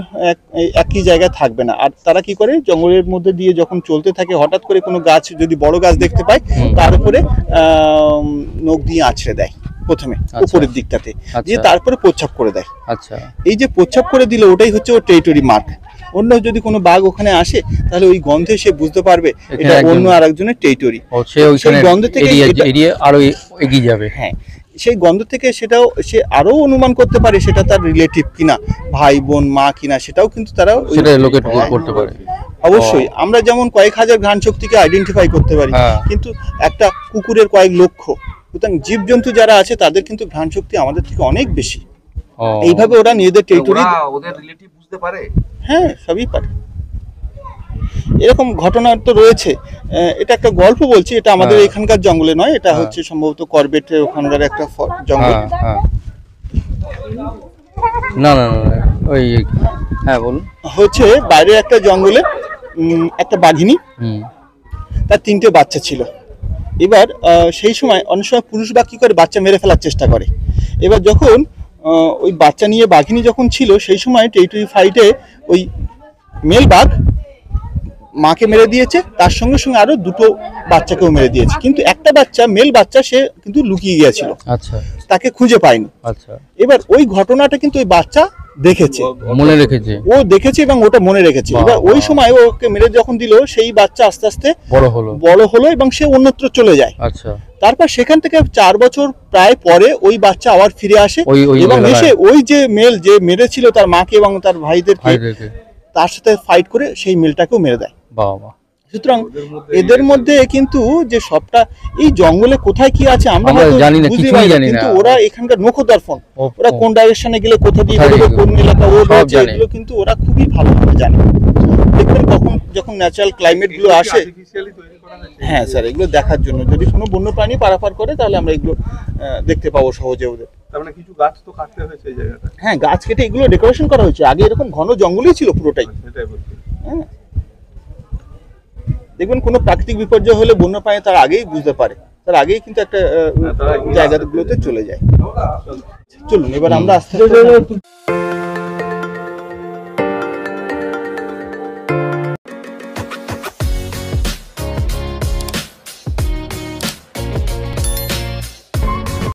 একই জায়গায় থাকবে না। আর তারা কি করে, জঙ্গলের মধ্যে দিয়ে যখন চলতে থাকে হঠাৎ করে কোনো গাছ যদি বড় গাছ দেখতে পায় তার উপরে নখ দিয়ে আছড়ে দেয় প্রথমে উপরের দিকটাতে, দিয়ে তারপরে প্রচ্ছাপ করে দেয়। আচ্ছা, এই যে প্রচ্ছাপ করে দিলে ওটাই হচ্ছে ওর টেরিটরি মার্ক। অন্য যদি কোনো বাঘ ওখানে আসে তাহলে ওই গন্ধে সে বুঝতে পারবে এটা অন্য আরেকজনের টেরিটরি। সেই গন্ধ থেকে আরো এগিয়ে যাবে। হ্যাঁ, সেই গন্ধ থেকে সেটাও সে আরো অনুমান করতে পারে সেটা তার রিলেটিভ কিনা, ভাই বোন মা কিনা, সেটাও কিন্তু তারা সেটা লোকেট করতে পারে। অবশ্যই আমরা যেমন কয়েক হাজার ঘ্রাণ শক্তিকে আইডেন্টিফাই করতে পারি, কিন্তু একটা কুকুরের কয়েক লক্ষ। সুতরাং জীবজন্তু যারা আছে তাদের কিন্তু ঘ্রাণ শক্তি আমাদের থেকে অনেক বেশি। এইভাবে ওরা নিজেদের টেরিটরি ওদের রিলেটিভ বুঝতে পারে। হ্যাঁ, সবই পারে। এরকম ঘটনা তো রয়েছে। এটা একটা গল্প বলছি, এটা আমাদের এখানকার জঙ্গলে নয়, এটা হচ্ছে সম্ভবত করবেটের ওখানকার একটা জঙ্গল। না না না, ওই হ্যাঁ বলুন। হচ্ছে বাইরে একটা জঙ্গলে একটা বাঘিনী, তার 3টে বাচ্চা ছিল। এবার সেই সময় অনেক সময় পুরুষ বাঘ কি করে, বাচ্চা মেরে ফেলার চেষ্টা করে। এবার যখন ওই বাচ্চা নিয়ে বাঘিনী যখন ছিল সেই সময় টেরিটরি ফাইটে ওই মেল বাঘ মাকে মেরে দিয়েছে, তার সঙ্গে সঙ্গে আরো দুটো বাচ্চাকেও মেরে দিয়েছে, কিন্তু একটা বাচ্চা মেল বাচ্চা সে কিন্তু লুকিয়ে গিয়েছিল, আচ্ছা তাকে খুঁজে পায়নি। আচ্ছা, এবার ওই ঘটনাটা কিন্তু ওই বাচ্চা দেখেছে, মনে রেখেছে, ও দেখেছে এবং ওটা মনে রেখেছে। এবার ওই সময় ওকে মেরে যখন দিল, সেই বাচ্চা আস্তে আস্তে বড় হলো এবং সে অন্যত্র চলে যায়। আচ্ছা, তারপর সেখান থেকে 4 বছর প্রায় পরে ওই বাচ্চা আবার ফিরে আসে এবং এসে ওই যে মেল যে মেরেছিল তার মাকে এবং তার ভাইদেরকে, তার সাথে ফাইট করে সেই মেলটাকেও মেরে দেয়। বাবা, সুতরাং এদের মধ্যে কিন্তু যে সবটা এই জঙ্গলে কোথায় কি আছে আমরা জানি না, কিছুই জানি না, কিন্তু ওরা এখানকার নখদর্পণ, ওরা কোন ডাইরেকশনে গেলে কোথা দিয়ে বেরোবে, কোন এলাকা ও রয়েছে, এগুলো কিন্তু ওরা খুবই ভালোভাবে জানে। দেখবেন কখন যখন ন্যাচারাল ক্লাইমেট গুলো আসে, হ্যাঁ স্যার, এগুলো দেখার জন্য যদি কোনো বন্যপ্রাণী পারাপার করে তাহলে আমরা এগুলো দেখতে পাবো সহজে ওদের। তার মানে কিছু গাছ তো কাটতে হয়েছে এই জায়গাটা। হ্যাঁ, গাছ কেটে এগুলো ডেকোরেশন করা হয়েছে, আগে এরকম ঘন জঙ্গলই ছিল পুরোটাই। সেটাই বলছি। হ্যাঁ, দেখবেন কোনো প্রাকৃতিক বিপর্যয় হলে বন্যপ্রাণী তার আগেই বুঝতে পারে, তার আগেই কিন্তু একটা জায়গাগুলোতে চলে যায়। চলুন এবার আমরা আস্তে আস্তে